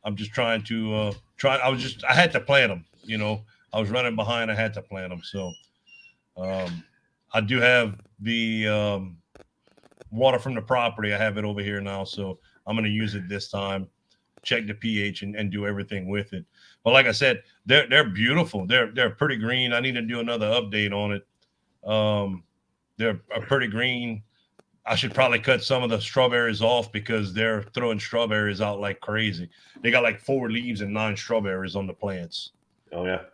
I'm just trying to I had to plant them, you know. I was running behind, I had to plant them. So I do have the water from the property. I have it over here now, so I'm going to use it this time. Check the pH and do everything with it. But like I said, they're beautiful. They're pretty green. I need to do another update on it. They're pretty green. I should probably cut some of the strawberries off because they're throwing strawberries out like crazy. They got like 4 leaves and 9 strawberries on the plants. Oh yeah.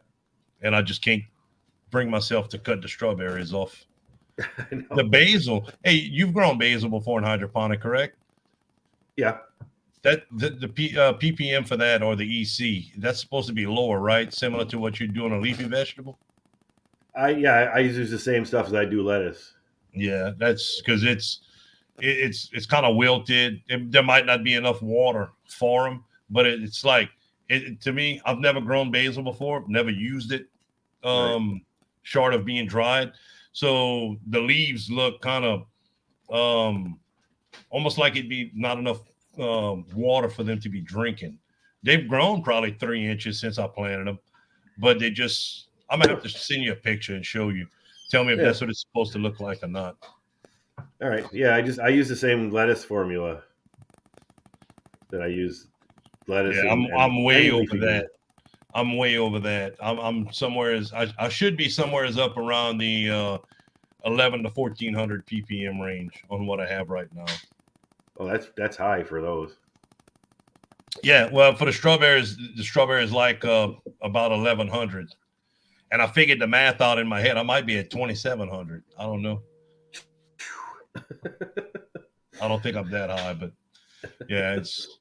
And I just can't bring myself to cut the strawberries off. I know. The basil. Hey, you've grown basil before in hydroponic, correct? Yeah. That the ppm for that, or the EC, that's supposed to be lower, right? Similar to what you do on a leafy vegetable. I use the same stuff as I do lettuce. Yeah, that's because it's kind of wilted. There might not be enough water for them, but it's like to me. I've never grown basil before, never used it, Right. short of being dried. So the leaves look kind of almost like it'd be not enough water for them to be drinking. They've grown probably 3 inches since I planted them, but they just. I'm gonna have to send you a picture and show you. Tell me if that's what it's supposed to look like or not. All right. Yeah, I use the same lettuce formula that I use lettuce. Yeah, and I'm way any over leafy that. green. I'm way over that. I'm somewhere as I should be somewhere as up around the 11 to 1400 ppm range on what I have right now. Oh, that's high for those. Yeah, well, for the strawberries like about 1100, and I figured the math out in my head. I might be at 2700. I don't know. I don't think I'm that high, but yeah, it's.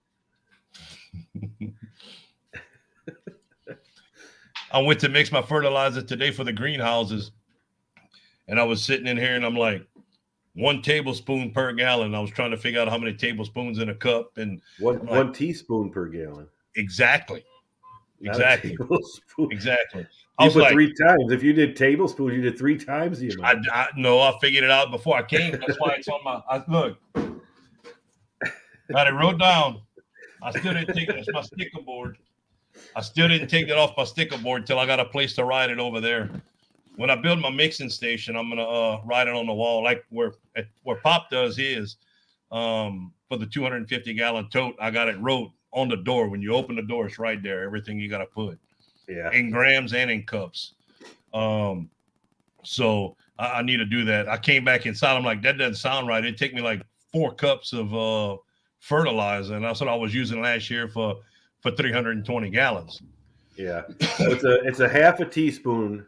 I went to mix my fertilizer today for the greenhouses, and I was sitting in here and I'm like, 1 tablespoon per gallon. I was trying to figure out how many tablespoons in a cup, and One teaspoon per gallon. exactly. Not a tablespoon. Exactly. I You was put like, 3 times. If you did tablespoon, you did 3 times the amount. I figured it out before I came. That's why it's on look. Got it wrote down. I still didn't take it. That's my sticker board. I still didn't take it off my sticker board until I got a place to ride it over there. When I build my mixing station, I'm gonna ride it on the wall, like where Pop does his. For the 250-gallon tote, I got it wrote on the door. When you open the door, it's right there. Everything you got to put. Yeah. In grams and in cups. So I need to do that. I came back inside. I'm like, that doesn't sound right. It'd take me like 4 cups of fertilizer, and that's what I was using last year for 320 gallons. Yeah. So it's a half a teaspoon.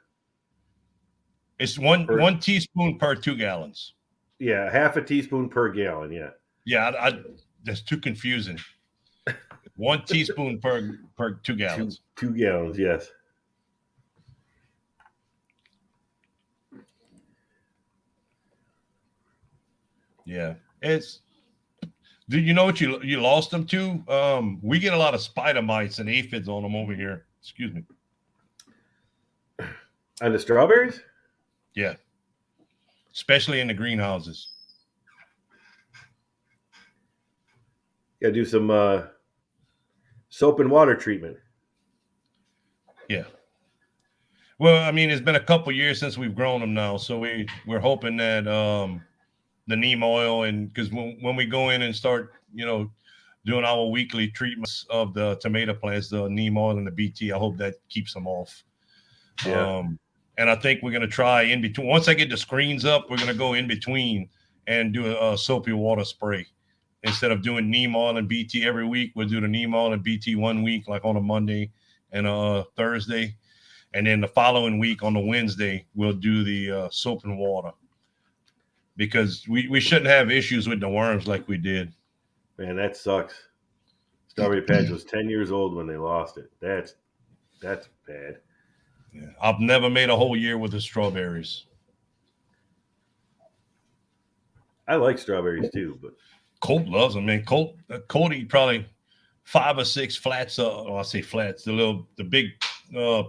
It's one teaspoon per 2 gallons. Yeah, half a teaspoon per gallon. Yeah. Yeah, that's too confusing. 1 teaspoon per 2 gallons. 2 gallons, yes. Yeah, it's. Do you know what you lost them to? We get a lot of spider mites and aphids on them over here. Excuse me. On the strawberries? Yeah, especially in the greenhouses. Got to do some soap and water treatment. Yeah. Well, I mean, it's been a couple years since we've grown them now, so we're hoping that the neem oil, and because when we go in and start, doing our weekly treatments of the tomato plants, the neem oil and the BT, I hope that keeps them off. Yeah. And I think we're gonna try in between. Once I get the screens up, we're gonna go in between and do a soapy water spray. Instead of doing neem oil and BT every week, we'll do the neem oil and BT 1 week, like on a Monday, and a Thursday. And then the following week on the Wednesday, we'll do the soap and water, because we shouldn't have issues with the worms like we did. Man, that sucks. Strawberry Patch was 10 years old when they lost it. That's bad. Yeah. I've never made a whole year with the strawberries. I like strawberries too, but Colt loves them, man. Colt eat probably 5 or 6 flats. I say flats, the big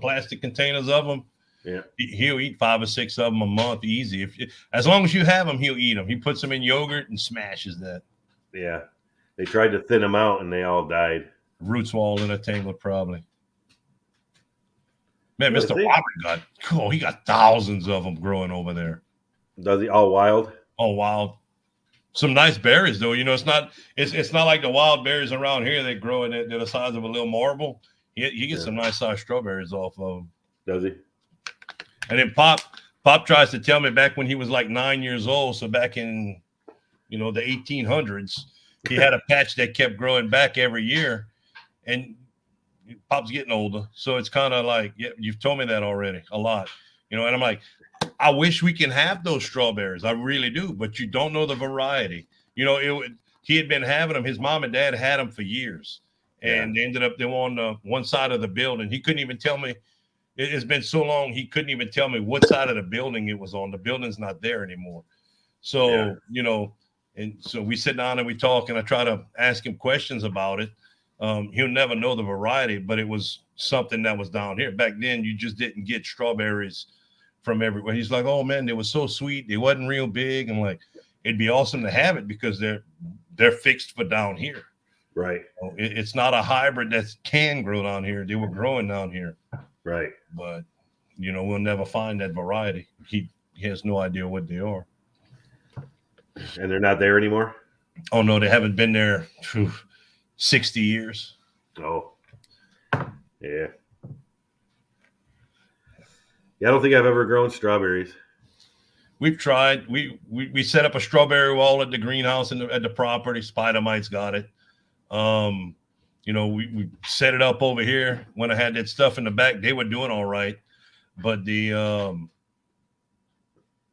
plastic containers of them. yeah, He'll eat 5 or 6 of them a month easy. As long as you have them, he'll eat them. He puts them in yogurt and smashes that. yeah. They tried to thin them out and they all died. Roots were all intertangled, probably. Man, Yeah, Mr. Robert he got thousands of them growing over there. Does he all wild? Oh, wow. Some nice berries, though. You know, it's not like the wild berries around here that grow and they're the size of a little marble. He gets some nice sized strawberries off of them. Does he? And then Pop tries to tell me back when he was like 9 years old. So back in, the 1800s, he had a patch that kept growing back every year. And Pop's getting older. So it's kind of like, yeah, you've told me that already a lot, and I'm like, I wish we can have those strawberries. I really do. But you don't know the variety. He had been having them. His mom and dad had them for years. And they ended up, they were on one side of the building. He couldn't even tell me. It's been so long, he couldn't even tell me what side of the building it was on. The building's not there anymore. So, and so we sit down and we talk, and I try to ask him questions about it. He'll never know the variety, but it was something that was down here. Back then, you just didn't get strawberries from everywhere. He's like, oh, man, they were so sweet. They wasn't real big. I'm like, it'd be awesome to have it because they're fixed for down here. Right. It's not a hybrid that can grow down here. They were growing down here. Right. But, we'll never find that variety. He has no idea what they are. And they're not there anymore? Oh, no, they haven't been there 60 years. Oh. Yeah. Yeah, I don't think I've ever grown strawberries. We've tried. We set up a strawberry wall at the greenhouse at the property. Spider mites got it. We set it up over here when I had that stuff in the back. They were doing all right, but we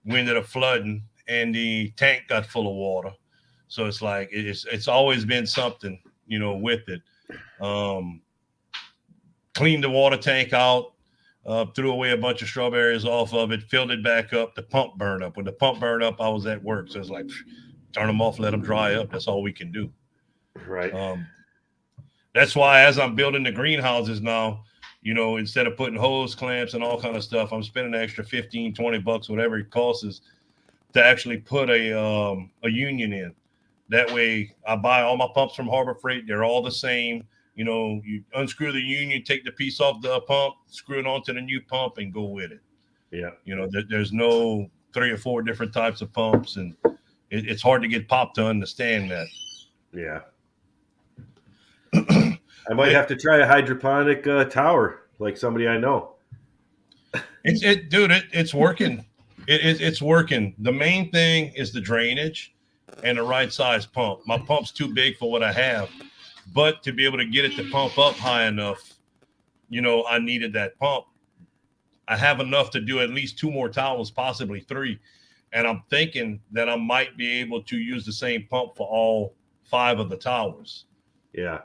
ended up flooding and the tank got full of water. So it's like it's always been something, with it. Cleaned the water tank out, threw away a bunch of strawberries off of it, filled it back up. The pump burned up. When the pump burned up, I was at work. So it's like, turn them off, let them dry up. That's all we can do. Right. That's why as I'm building the greenhouses now, instead of putting hose clamps and all kind of stuff, I'm spending an extra $15-$20, whatever it costs, to actually put a union in. That way I buy all my pumps from Harbor Freight. They're all the same. You unscrew the union, take the piece off the pump, screw it onto the new pump, and go with it. Yeah. There's no 3 or 4 different types of pumps, and it's hard to get Pop to understand that. Yeah. I might have to try a hydroponic tower like somebody I know. It's working. It's working. The main thing is the drainage and the right size pump. My pump's too big for what I have, but to be able to get it to pump up high enough, I needed that pump. I have enough to do at least 2 more towers, possibly 3. And I'm thinking that I might be able to use the same pump for all 5 of the towers. Yeah.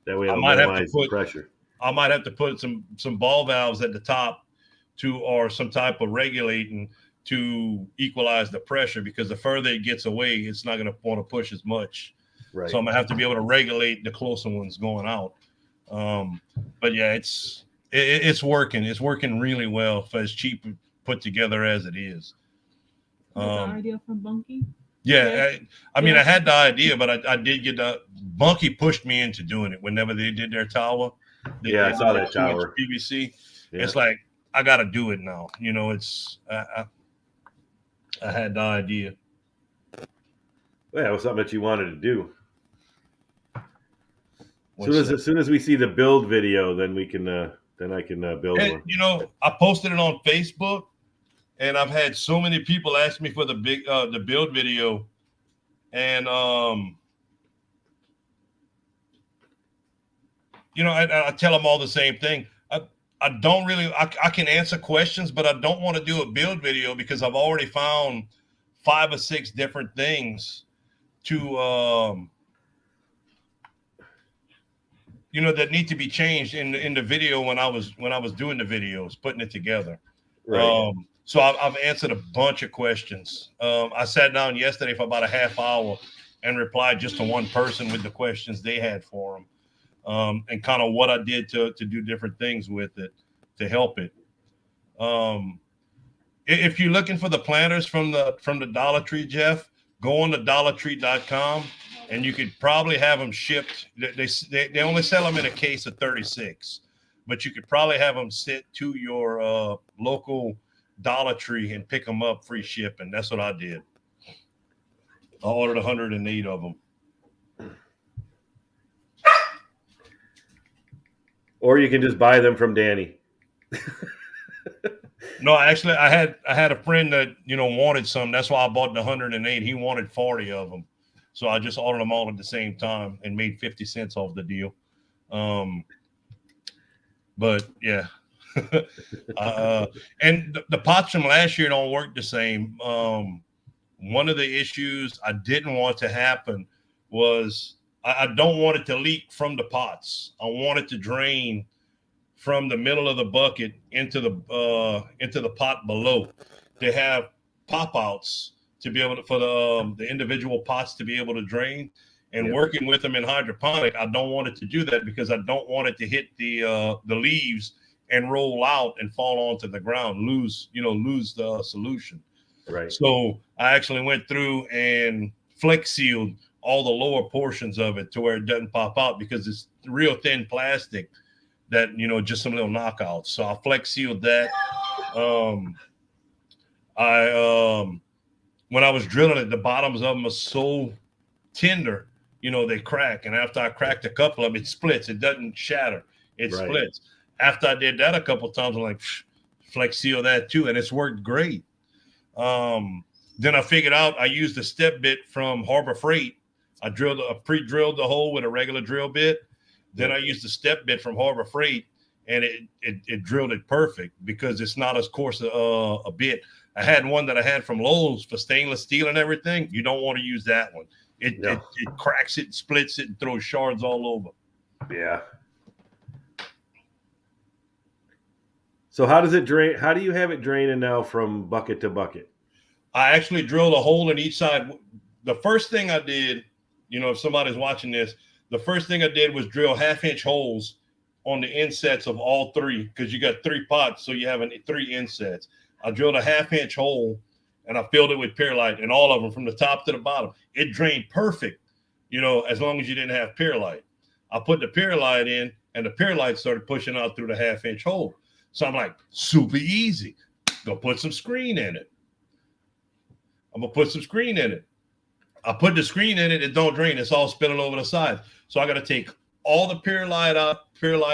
That way it'll minimize the pressure. I might have to put some ball valves at the top or some type of regulating to equalize the pressure, because the further it gets away, it's not going to want to push as much. Right. So I'm going to have to be able to regulate the closer ones going out. But yeah, it's working. It's working really well for as cheap put together as it is. The idea from Bunky? Yeah. I mean, I had the idea, but I did get Bunky pushed me into doing it whenever they did their tower. I saw that tower. PVC. Yeah. It's like, I got to do it now. I had the idea. Well, it was something that you wanted to do. As soon as we see the build video, then we can then I can build one. I posted it on Facebook, and I've had so many people ask me for the build video, and I tell them all the same thing. I don't really, I can answer questions, but I don't want to do a build video because I've already found 5 or 6 different things to, that need to be changed in the video when I was doing the videos, putting it together. Right. So I've answered a bunch of questions. I sat down yesterday for about a half hour and replied just to one person with the questions they had for them. And kind of what I did to do different things with it to help it. If you're looking for the planters from the Dollar Tree, Jeff, go on to dollartree.com and you could probably have them shipped. They only sell them in a case of 36, but you could probably have them sent to your local Dollar Tree and pick them up free shipping. That's what I did. I ordered 108 of them. Or you can just buy them from Danny. No, actually, I had a friend that wanted some. That's why I bought the 108. He wanted 40 of them, so I just ordered them all at the same time and made 50 cents off the deal. But yeah, and the pots from last year don't work the same. One of the issues I didn't want to happen was I don't want it to leak from the pots. I want it to drain from the middle of the bucket into the pot below. They have pop outs to be able to, for the individual pots to be able to drain. And working with them in hydroponic, I don't want it to do that because I don't want it to hit the leaves and roll out and fall onto the ground, lose the solution. Right. So I actually went through and flex sealed all the lower portions of it to where it doesn't pop out because it's real thin plastic that, just some little knockouts. So I flex sealed that. When I was drilling it, the bottoms of them are so tender, they crack. And after I cracked a couple of them, it splits. It doesn't shatter. It splits. After I did that a couple of times, I'm like, flex seal that too. And it's worked great. Then I figured out I used a step bit from Harbor Freight. I pre-drilled the hole with a regular drill bit. Then I used the step bit from Harbor Freight, and it drilled it perfect because it's not as coarse a bit. I had one that I had from Lowe's for stainless steel and everything. You don't want to use that one. It cracks it, and splits it, and throws shards all over. Yeah. So how does it drain? How do you have it draining now from bucket to bucket? I actually drilled a hole in each side. The first thing I did, if somebody's watching this, the first thing I did was drill 1/2-inch holes on the insets of all 3 because you got 3 pots, so you have 3 insets. I drilled a 1/2-inch hole and I filled it with perlite, and all of them from the top to the bottom. It drained perfect, as long as you didn't have perlite. I put the perlite in, and the perlite started pushing out through the 1/2-inch hole. So I'm like, super easy. Go put some screen in it. I'm gonna put some screen in it. I put the screen in it, it don't drain. It's all spilling over the side. So I got to take all the perlite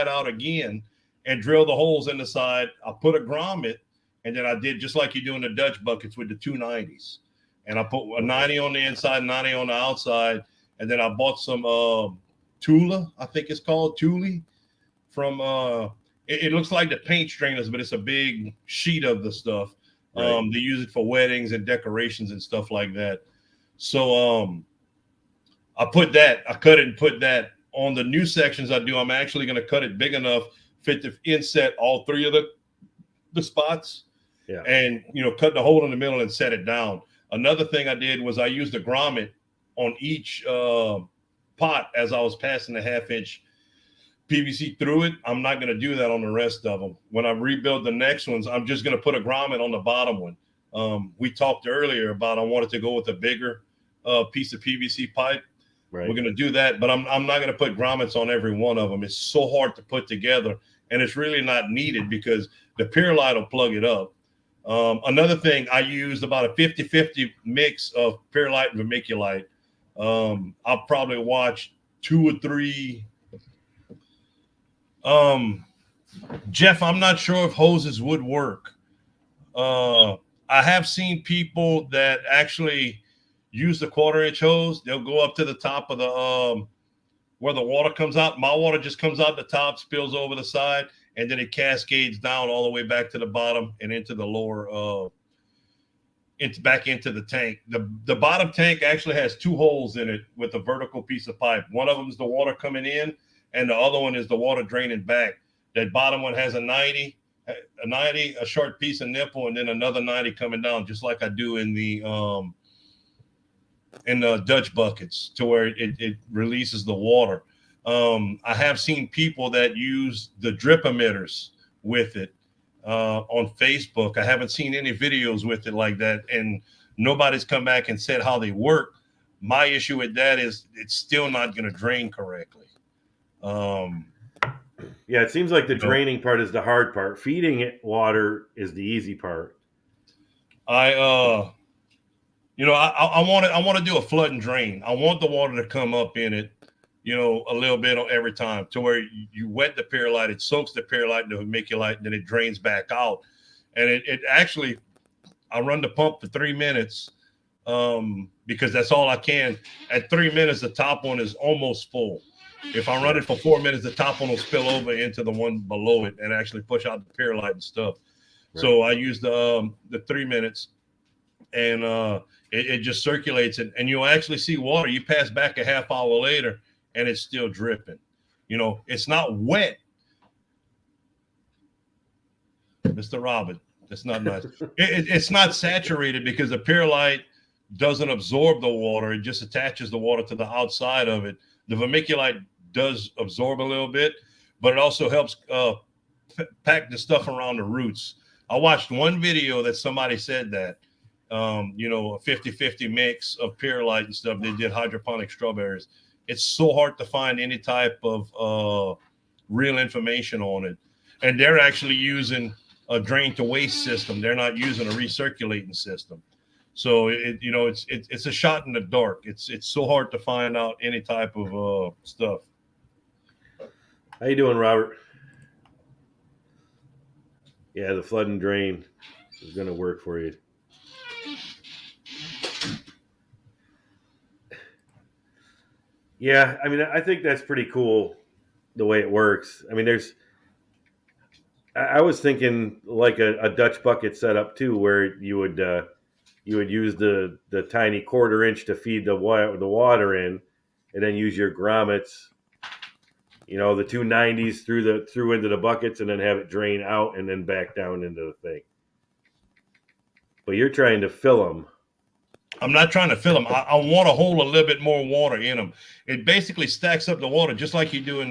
out again and drill the holes in the side. I put a grommet, and then I did just like you do in the Dutch buckets with the 290s. And I put a 90 on the inside, 90 on the outside. And then I bought some Tula, I think it's called Thule from it looks like the paint strainers, but it's a big sheet of the stuff. Right. They use it for weddings and decorations and stuff like that. So I cut it and put that on the new sections I do. I'm actually going to cut it big enough, fit the inset all 3 of the spots, and cut the hole in the middle and set it down. Another thing I did was I used a grommet on each pot as I was passing the 1/2-inch PVC through it. I'm not going to do that on the rest of them. When I rebuild the next ones, I'm just going to put a grommet on the bottom one. We talked earlier about I wanted to go with a bigger piece of PVC pipe. Right. We're going to do that, but I'm not going to put grommets on every one of them. It's so hard to put together, and it's really not needed because the perlite will plug it up. Another thing, I used about a 50-50 mix of perlite and vermiculite. I'll probably watch 2 or 3. Jeff, I'm not sure if hoses would work. I have seen people that actually use the 1/4-inch hose. They'll go up to the top of the where the water comes out. My water just comes out the top, spills over the side, and then it cascades down all the way back to the bottom and into the lower back into the tank. The bottom tank actually has 2 holes in it with a vertical piece of pipe. One of them is the water coming in, and the other one is the water draining back. That bottom one has a 90, a short piece of nipple, and then another 90 coming down, just like I do in the Dutch buckets, to where it releases the water. I have seen people that use the drip emitters with it on Facebook. I haven't seen any videos with it like that, and nobody's come back and said how they work. My issue with that is it's still not going to drain correctly. Yeah, it seems like the draining part is the hard part. Feeding it water is the easy part. I want to do a flood and drain. I want the water to come up in it, a little bit every time, to where you wet the perlite, it soaks the perlite into vermiculite, and then it drains back out. And it actually, I run the pump for 3 minutes because that's all I can. At 3 minutes, the top one is almost full. If I run it for 4 minutes, the top one will spill over into the one below it and actually push out the perlite and stuff. Right. So I use the 3 minutes, and it just circulates it, and you'll actually see water. You pass back a half hour later, and it's still dripping. It's not wet. Mr. Robert, that's not nice. It's not saturated because the perlite doesn't absorb the water. It just attaches the water to the outside of it. The vermiculite does absorb a little bit, but it also helps pack the stuff around the roots. I watched one video that somebody said that, a 50-50 mix of perlite and stuff. They did hydroponic strawberries. It's so hard to find any type of real information on it. And they're actually using a drain to waste system. They're not using a recirculating system. So it's a shot in the dark. It's so hard to find out any type of stuff. How you doing, Robert? Yeah, the flood and drain is going to work for you. Yeah, I mean, I think that's pretty cool the way it works. I mean, I was thinking like a Dutch bucket setup too, where you would use the tiny 1/4 inch to feed the water in, and then use your grommets, the 2 90s through into the buckets, and then have it drain out and then back down into the thing. But you're trying to fill them. I'm not trying to fill them. I want to hold a little bit more water in them. It basically stacks up the water just like you do in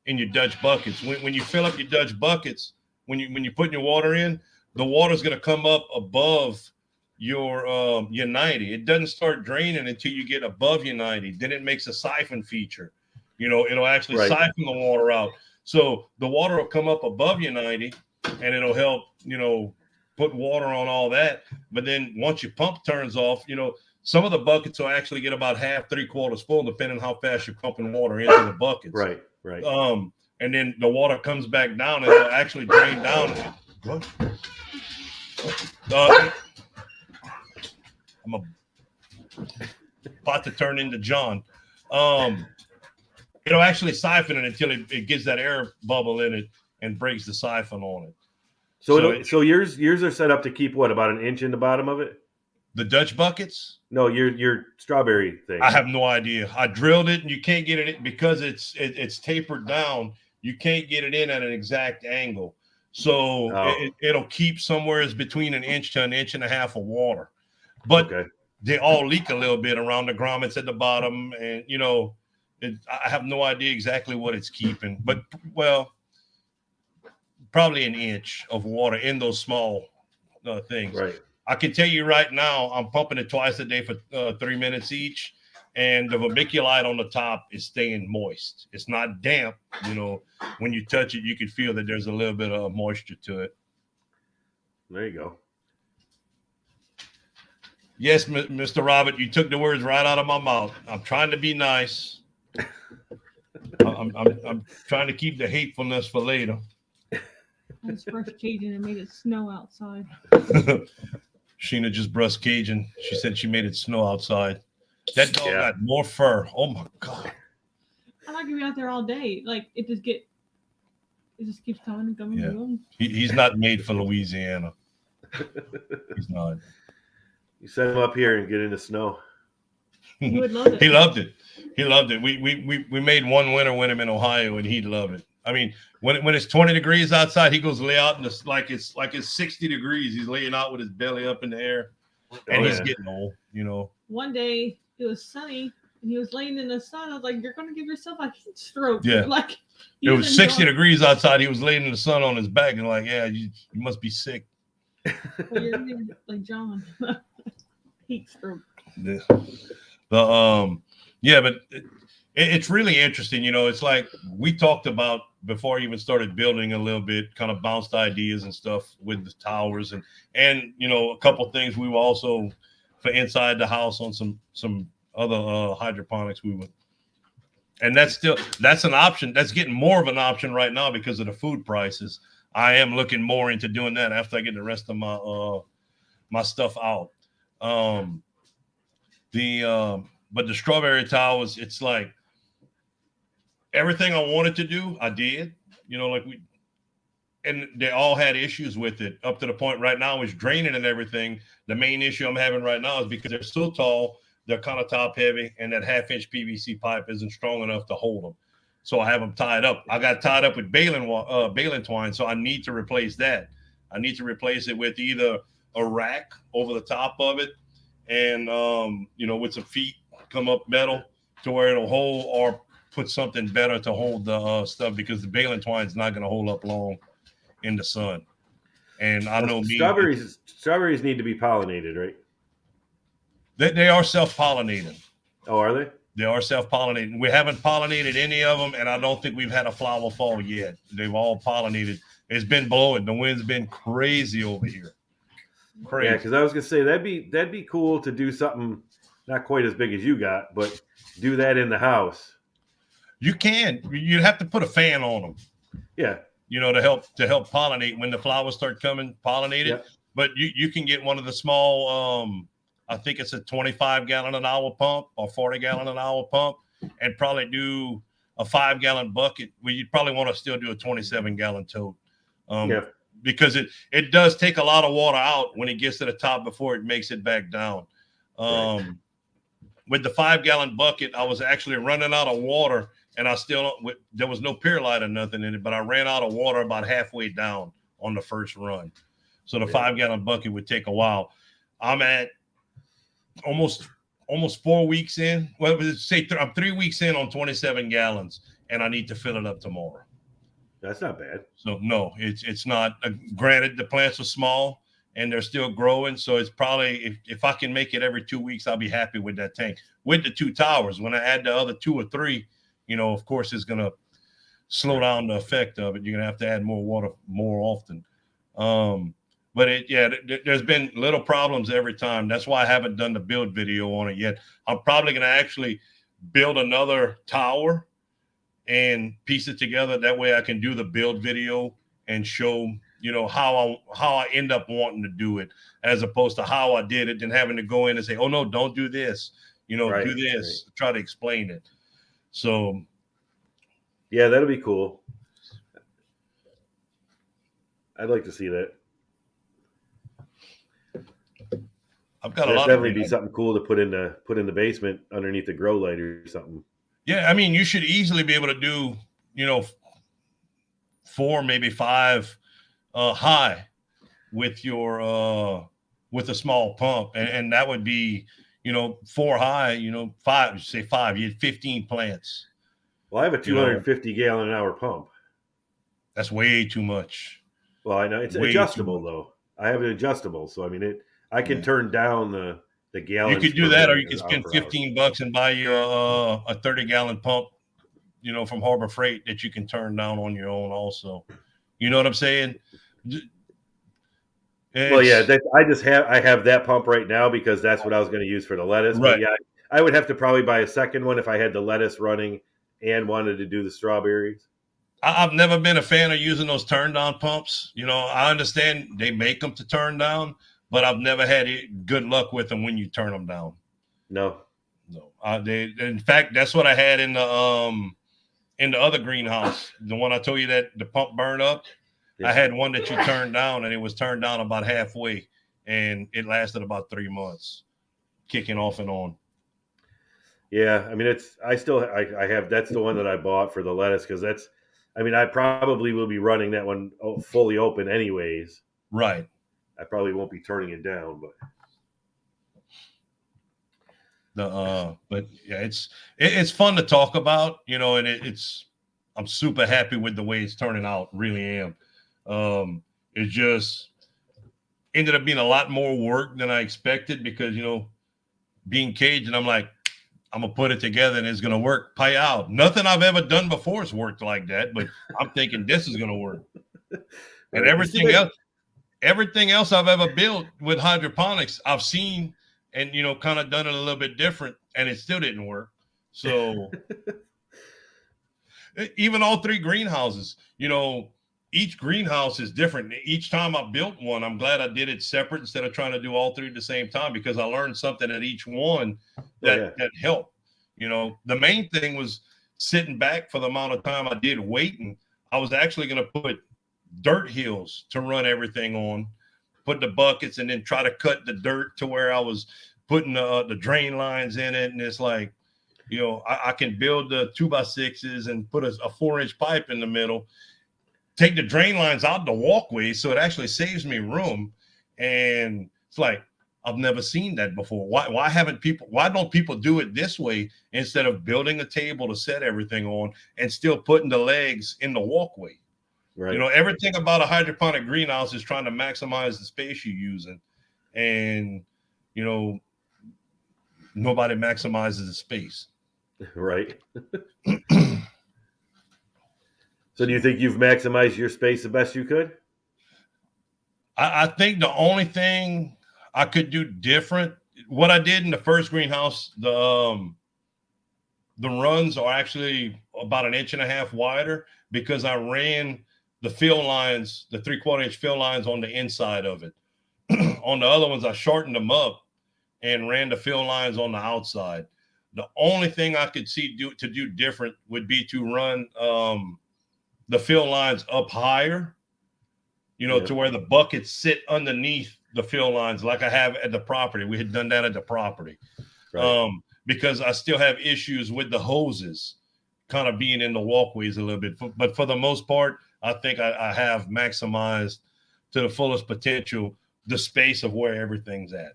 your Dutch buckets. When you fill up your Dutch buckets, when you put your water in, the water's going to come up above your 90. It doesn't start draining until you get above your 90. Then it makes a siphon feature. It'll actually siphon the water out. So the water will come up above your 90, and it'll help, put water on all that. But then once your pump turns off, some of the buckets will actually get about half, 3/4 full, depending on how fast you're pumping water into the buckets. Right. And then the water comes back down, and it'll actually drain down. I'm about to turn into John. It'll actually siphon it until it gets that air bubble in it and breaks the siphon on it. So yours are set up to keep what, about 1 inch in the bottom of it? The Dutch buckets? No, your strawberry thing. I have no idea. I drilled it, and you can't get it because it's tapered down. You can't get it in at an exact angle. So it'll keep somewhere between 1 inch to 1.5 inches of water. But they all leak a little bit around the grommets at the bottom, and I have no idea exactly what it's keeping. But probably 1 inch of water in those small things. Right. I can tell you right now, I'm pumping it twice a day for 3 minutes each, and the vermiculite on the top is staying moist. It's not damp. When you touch it, you can feel that there's a little bit of moisture to it. There you go. Yes, Mr. Robert, you took the words right out of my mouth. I'm trying to be nice. I'm trying to keep the hatefulness for later. I was first Cajun and made it snow outside. Sheena just brushed Cajun. She said she made it snow outside. That dog got more fur. Oh my God. I like to be out there all day. Like it just get It just keeps coming and coming Yeah. and going. He's not made for Louisiana. He's not. You send him up here and get in the snow. He would love it. He loved it. He loved it. We made one winter with him in Ohio, and he'd love it. I mean, when it's 20 degrees outside, he goes lay out in the like it's 60 degrees. He's laying out with his belly up in the air, and he's getting old. You know. One day it was sunny, and he was laying in the sun. I was like, "You're gonna give yourself a heat stroke." Yeah. Like it was 60 degrees outside. He was laying in the sun on his back, and like, yeah, you must be sick. Well, you're like John. Heat stroke. Yeah, but it's really interesting. You know, it's like we talked about before I even started building a little bit, kind of bounced ideas and stuff with the towers and you know, a couple things we were also for inside the house on some other hydroponics we would. And that's an option. That's getting more of an option right now because of the food prices. I am looking more into doing that after I get the rest of my my stuff out. But the strawberry towers, it's like everything I wanted to do, I did. You know, like and they all had issues with it up to the point right now it's draining and everything. The main issue I'm having right now is because they're so tall, they're kind of top heavy, and that 1/2-inch PVC pipe isn't strong enough to hold them. So I have them tied up. I got tied up with baling twine, so I need to replace that. I need to replace it with either a rack over the top of it, and you know, with some feet come up metal to where it'll hold, or put something better to hold the stuff because the baling twine is not going to hold up long in the sun. And I know strawberries need to be pollinated, right? They are self-pollinating. Oh, are they? They are self-pollinating. We haven't pollinated any of them, and I don't think we've had a flower fall yet. They've all pollinated. It's been blowing. The wind's been crazy over here. Crazy. Yeah, because I was gonna say that'd be cool to do something not quite as big as you got, but do that in the house. You can. You'd have to put a fan on them. Yeah. You know, to help pollinate when the flowers start coming, pollinated. Yeah. But you can get one of the small. I think it's a 25-gallon an hour pump or 40-gallon an hour pump, and probably do a 5-gallon bucket. Well, you'd probably want to still do a 27-gallon tote. Because it does take a lot of water out when it gets to the top before it makes it back down. Right. With the 5-gallon bucket, I was actually running out of water, and there was no perlite or nothing in it, but I ran out of water about halfway down on the first run. So the 5-gallon bucket would take a while. I'm at almost 4 weeks in. Well, say I'm 3 weeks in on 27 gallons, and I need to fill it up tomorrow. That's not bad. So no, it's not. Granted, the plants are small and they're still growing, so it's probably if I can make it every 2 weeks, I'll be happy with that tank. With the 2 towers, when I add the other 2 or 3, you know, of course, it's gonna slow down the effect of it. You're gonna have to add more water more often. But there's been little problems every time. That's why I haven't done the build video on it yet. I'm probably gonna actually build another tower and piece it together. That way I can do the build video and show, you know, how I end up wanting to do it, as opposed to how I did it and having to go in and say, oh no, don't do this, you know, do this, try to explain it. So yeah, that'll be cool. I'd like to see that. I've got That'd a lot. Definitely be something cool to put in the basement underneath the grow light or something. Yeah, I mean, you should easily be able to do, you know, 4, maybe 5 high with your with a small pump, and that would be, you know, 4 high, you know, 5. Say 5. You had 15 plants. Well, I have a 250-gallon an hour pump. That's way too much. Well, I know it's adjustable though. I have it adjustable, so I mean I can turn down the gallons. You could do that, or you could spend $15 and buy you a 30-gallon pump, you know, from Harbor Freight that you can turn down on your own also. You know what I'm saying? Well, yeah, I have that pump right now because that's what I was going to use for the lettuce. Right. But yeah, I would have to probably buy a second one if I had the lettuce running and wanted to do the strawberries. I've never been a fan of using those turn down pumps. You know, I understand they make them to turn down, but I've never had good luck with them when you turn them down. No. In fact, that's what I had in in the other greenhouse, the one I told you that the pump burned up, Yeah. I had one that you turned down, and it was turned down about halfway, and it lasted about 3 months, kicking off and on. Yeah, I mean, I have, that's the one that I bought for the lettuce, because I probably will be running that one fully open anyways. Right. I probably won't be turning it down, but but yeah, it's fun to talk about, and I'm super happy with the way it's turning out. Really am. It just ended up being a lot more work than I expected because, being Cajun, I'm like, I'm going to put it together and it's going to work. Pay out. Nothing I've ever done before has worked like that, but I'm thinking this is going to work. And everything else I've ever built with hydroponics, I've seen and, kind of done it a little bit different, and it still didn't work. So even all 3 greenhouses, each greenhouse is different. Each time I built one, I'm glad I did it separate instead of trying to do all 3 at the same time, because I learned something at each one that helped. The main thing was sitting back for the amount of time I did waiting. I was actually going to put dirt hills to run everything on, put the buckets, and then try to cut the dirt to where I was putting the drain lines in it. And it's like, I can build the 2x6s and put a 4-inch pipe in the middle, take the drain lines out the walkway, so it actually saves me room. And it's like, I've never seen that before. Why don't people do it this way instead of building a table to set everything on and still putting the legs in the walkway? right. Everything about a hydroponic greenhouse is trying to maximize the space you're using. And, nobody maximizes the space. Right. So do you think you've maximized your space the best you could? I think the only thing I could do different, what I did in the first greenhouse, the runs are actually about 1.5 inches wider because I ran the fill lines, the 3/4 inch fill lines on the inside of it. On the other ones, I shortened them up and ran the fill lines on the outside. The only thing I could see to do different would be to run the fill lines up higher, to where the buckets sit underneath the fill lines like I have at the property. We had done that at the property. Right. Because I still have issues with the hoses kind of being in the walkways a little bit. But for the most part, I think I have maximized to the fullest potential the space of where everything's at.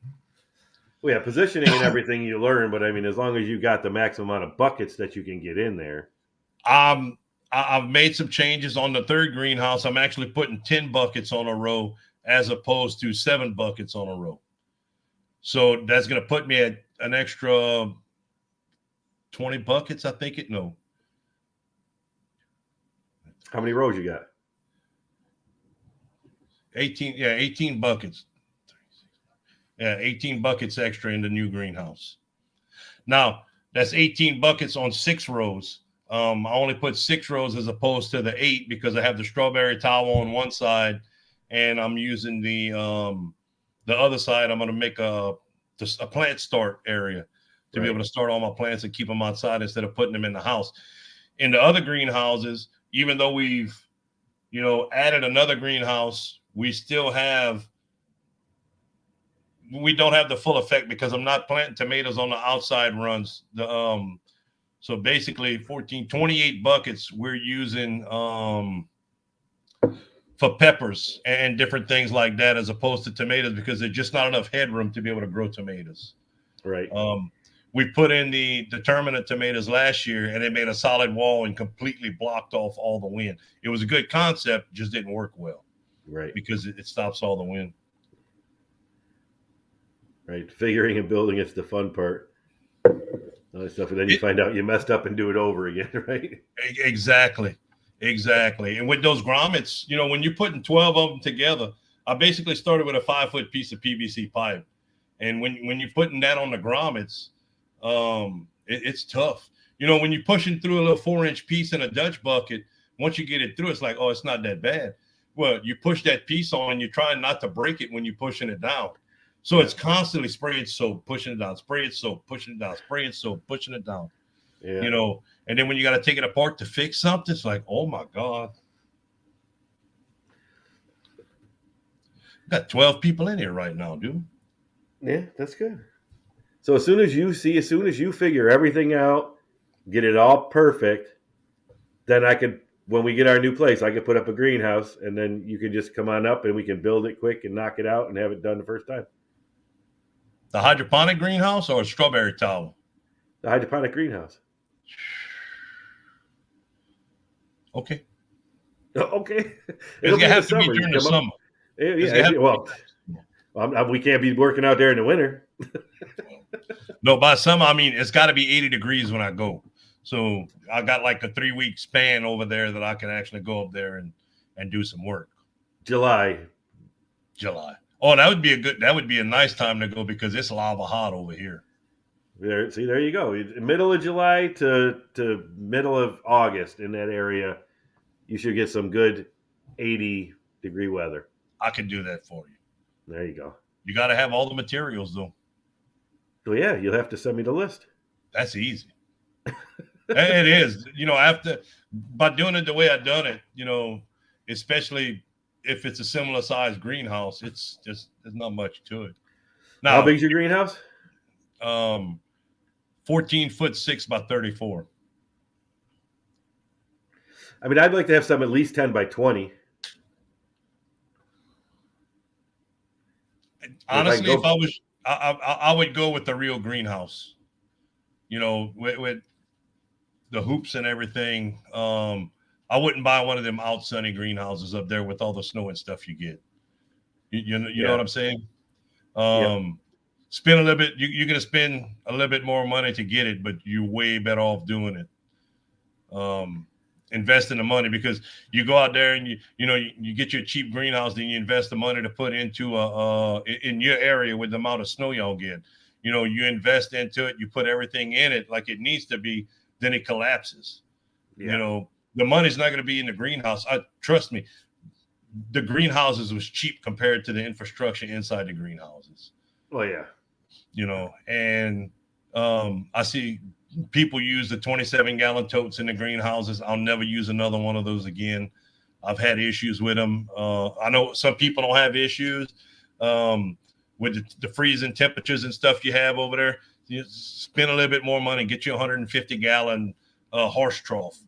Well, yeah, positioning and everything you learn, but as long as you got the maximum amount of buckets that you can get in there. I've made some changes on the 3rd greenhouse. I'm actually putting 10 buckets on a row as opposed to 7 buckets on a row. So that's going to put me at an extra 20 buckets, I think it. No. How many rows you got? 18. Yeah, 18 buckets. Yeah, 18 buckets extra in the new greenhouse. Now, that's 18 buckets on 6 rows. I only put 6 rows as opposed to the 8 because I have the strawberry towel on one side, and I'm using the other side. I'm going to make a plant start area to be able to start all my plants and keep them outside instead of putting them in the house. In the other greenhouses, even though we've, added another greenhouse, we don't have the full effect because I'm not planting tomatoes on the outside runs. So basically 28 buckets we're using for peppers and different things like that, as opposed to tomatoes, because there's just not enough headroom to be able to grow tomatoes. Right. We put in the determinate tomatoes last year, and it made a solid wall and completely blocked off all the wind. It was a good concept, just didn't work well. Right. Because it stops all the wind. Right. Figuring and building, it's the fun part. All that stuff, and then you find out you messed up and do it over again, right? Exactly. And with those grommets, when you're putting 12 of them together, I basically started with a 5-foot piece of PVC pipe. And when you're putting that on the grommets, it's tough. When you're pushing through a little 4-inch piece in a Dutch bucket, once you get it through, it's like, oh, it's not that bad. Well, you push that piece on, you're trying not to break it when you're pushing it down. So it's constantly spraying soap, pushing it down, spraying soap, pushing it down, spraying soap, pushing it down. Yeah. you know, and then when you got to take it apart to fix something, it's like, oh my God. Got 12 people in here right now, dude. Yeah, that's good. So as soon as you figure everything out, get it all perfect, then when we get our new place, I could put up a greenhouse, and then you can just come on up and we can build it quick and knock it out and have it done the first time. The hydroponic greenhouse or a strawberry tower? The hydroponic greenhouse. Okay. Okay. It's gonna have to be during the summer. We can't be working out there in the winter. No, by summer, I mean, it's got to be 80 degrees when I go. So I got like a 3-week span over there that I can actually go up there and do some work. July. Oh, that would be a nice time to go because it's lava hot over here. There you go. Middle of July to middle of August in that area, you should get some good 80-degree weather. I can do that for you. There you go. You got to have all the materials, though. So yeah, you'll have to send me the list. That's easy. It is. By doing it the way I've done it, especially if it's a similar size greenhouse, it's just, there's not much to it. Now, how big's your greenhouse? 14 foot 6 by 34. I mean, I'd like to have some at least 10 by 20. Honestly, I would go with the real greenhouse. With the hoops and everything. I wouldn't buy one of them out sunny greenhouses up there with all the snow and stuff you get. You know what I'm saying? Spend a little bit. You're gonna spend a little bit more money to get it, but you're way better off doing it. Invest in the money, because you go out there and you get your cheap greenhouse, then you invest the money to put into in your area with the amount of snow y'all get. You invest into it, you put everything in it like it needs to be, then it collapses. The money's not going to be in the greenhouse. Trust me, the greenhouses was cheap compared to the infrastructure inside the greenhouses. Oh yeah. And I see people use the 27-gallon totes in the greenhouses. I'll never use another one of those again. I've had issues with them. I know some people don't have issues with the freezing temperatures and stuff you have over there. You spend a little bit more money, get you a 150-gallon horse trough,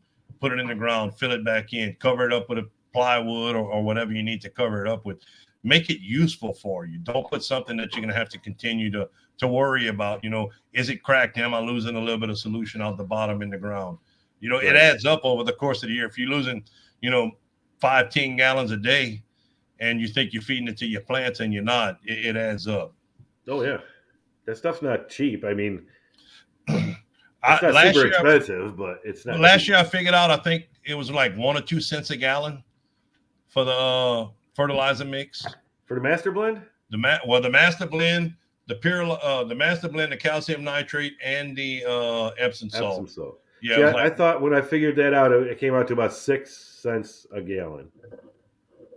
put it in the ground, fill it back in, cover it up with a plywood or whatever you need to cover it up with. Make it useful for you. Don't put something that you're going to have to continue to worry about. Is it cracked? Am I losing a little bit of solution out the bottom in the ground? Right. It adds up over the course of the year. If you're losing, 5-10 gallons a day and you think you're feeding it to your plants and you're not, it adds up. Oh, yeah. That stuff's not cheap. I mean, it's not super expensive, but it's not. Last year I figured out, I think it was like 1 or 2 cents a gallon for the fertilizer mix. For the master blend? The master blend, the master blend, the calcium nitrate, and the Epsom salt. Yeah, I thought when I figured that out, it came out to about 6 cents a gallon.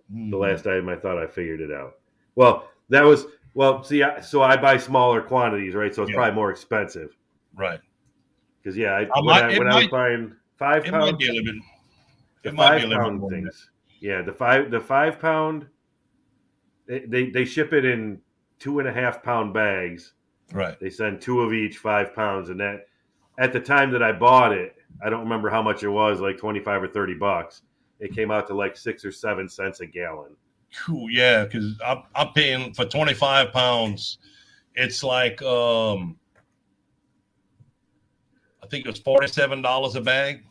The last time I thought I figured it out. So I buy smaller quantities, right? So it's probably more expensive. Right. Because when I was buying 5 pounds, it might be a little bit. It might be a little bit more things. Yeah, the 5 pound. They ship it in 2.5 pound bags. Right. They send 2 of each, 5 pounds, and that at the time that I bought it, I don't remember how much it was, like $25 or $30. It came out to like 6 or 7 cents a gallon. Cool, yeah, because I'm paying for 25 pounds. It's like I think it was $47 a bag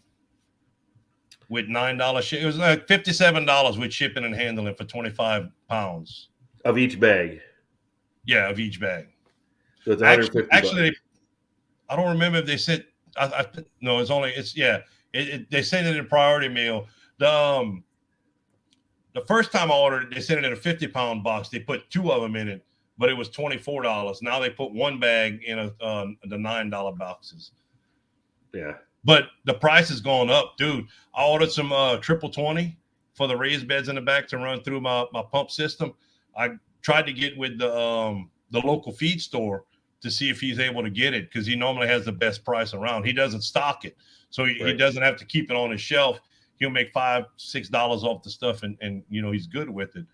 with $9 ship. It was like $57 with shipping and handling for 25 pounds of each bag. Yeah, of each bag. So it's $150. Actually, I don't remember if they said. No, they sent it in a priority mail. The first time I ordered it, they sent it in a 50-pound box. They put 2 of them in it, but it was $24. Now they put 1 bag in the $9 boxes. Yeah. But the price has gone up, dude. I ordered some triple 20 for the raised beds in the back to run through my pump system. I tried to get with the local feed store to see if he's able to get it, because he normally has the best price around. He doesn't stock it, so he Right. doesn't have to keep it on his shelf. He'll make $5-6 off the stuff, and he's good with it.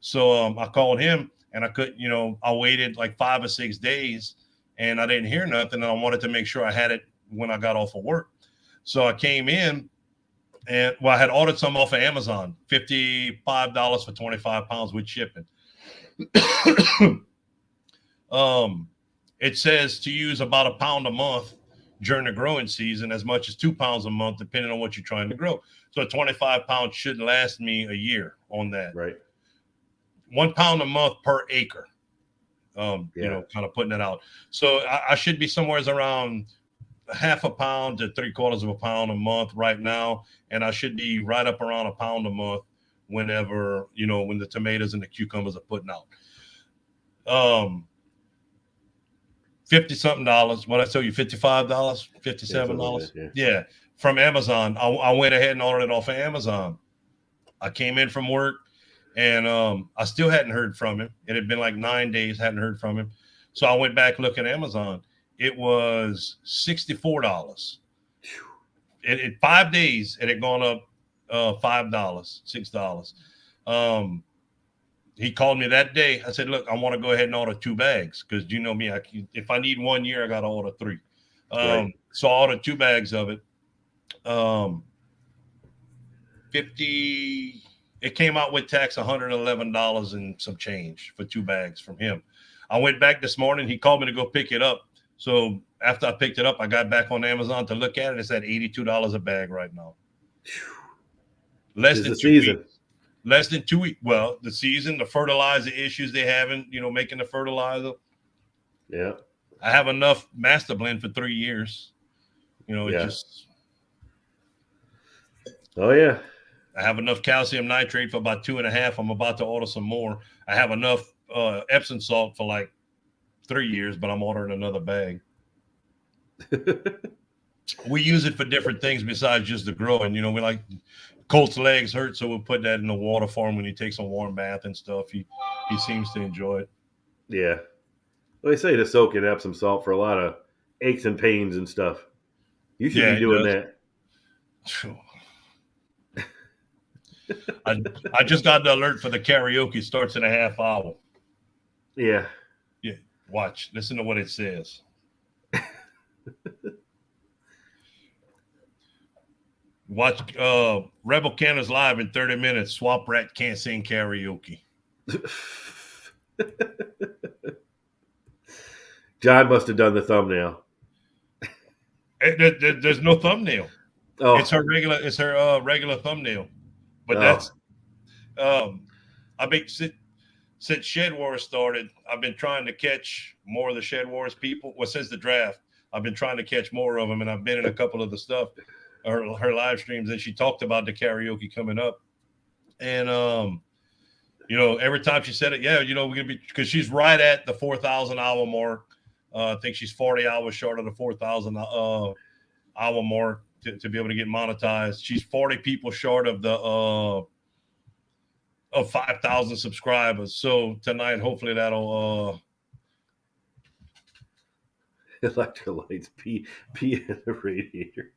So I called him, and I waited like 5 or 6 days, and I didn't hear nothing, and I wanted to make sure I had it when I got off of work. So I came in, and I had ordered some off of Amazon, $55 for 25 pounds with shipping. It says to use about a pound a month during the growing season, as much as 2 pounds a month, depending on what you're trying to grow. So 25 pounds should last me a year on that. Right. 1 pound a month per acre. Kind of putting it out. So I should be somewhere around half a pound to 3/4 of a pound a month right now. And I should be right up around a pound a month whenever, when the tomatoes and the cucumbers are putting out. $50-something. What I tell you, $55, $57. Yeah. From Amazon. I went ahead and ordered it off of Amazon. I came in from work, and I still hadn't heard from him. It had been like 9 days, hadn't heard from him. So I went back looking at Amazon. It was $64. In 5 days, it had gone up $5, $6. He called me that day. I said, look, I want to go ahead and order 2 bags, because you know me. If I need 1 year, I got to order 3. Right. So I ordered 2 bags of it. It came out with tax $111 and some change for 2 bags from him. I went back this morning. He called me to go pick it up. So after I picked it up, I got back on Amazon to look at it. It's at $82 a bag right now. Less than 2 weeks. Less than 2 weeks. Well, the season, the fertilizer issues they having, making the fertilizer. Yeah. I have enough master blend for 3 years. Just. Oh yeah. I have enough calcium nitrate for about 2.5. I'm about to order some more. I have enough Epsom salt for like 3 years, but I'm ordering another bag. We use it for different things besides just the growing. We like Colt's legs hurt, so we'll put that in the water for him when he takes a warm bath and stuff. He seems to enjoy it. Yeah. Well, they say to soak in Epsom salt for a lot of aches and pains and stuff. You should be doing that. I just got the alert for the karaoke. Starts in a half hour. Yeah. Yeah. Watch. Listen to what it says. Watch Rebel Canada's live in 30 minutes. Swap Rat can't sing karaoke. John must have done the thumbnail. There's no thumbnail. Oh. It's her regular thumbnail. But that's I think since Shed Wars started, I've been trying to catch more of the Shed Wars people. Well, since the draft, I've been trying to catch more of them, and I've been in a couple of the stuff, her live streams, and she talked about the karaoke coming up. And every time she said it, we're gonna be, because she's right at the 4,000 hour mark. I think she's 40 hours short of the 4,000 hour mark to be able to get monetized. She's 40 people short of the of 5,000 subscribers. So tonight, hopefully that'll electrolytes pee in the radiator.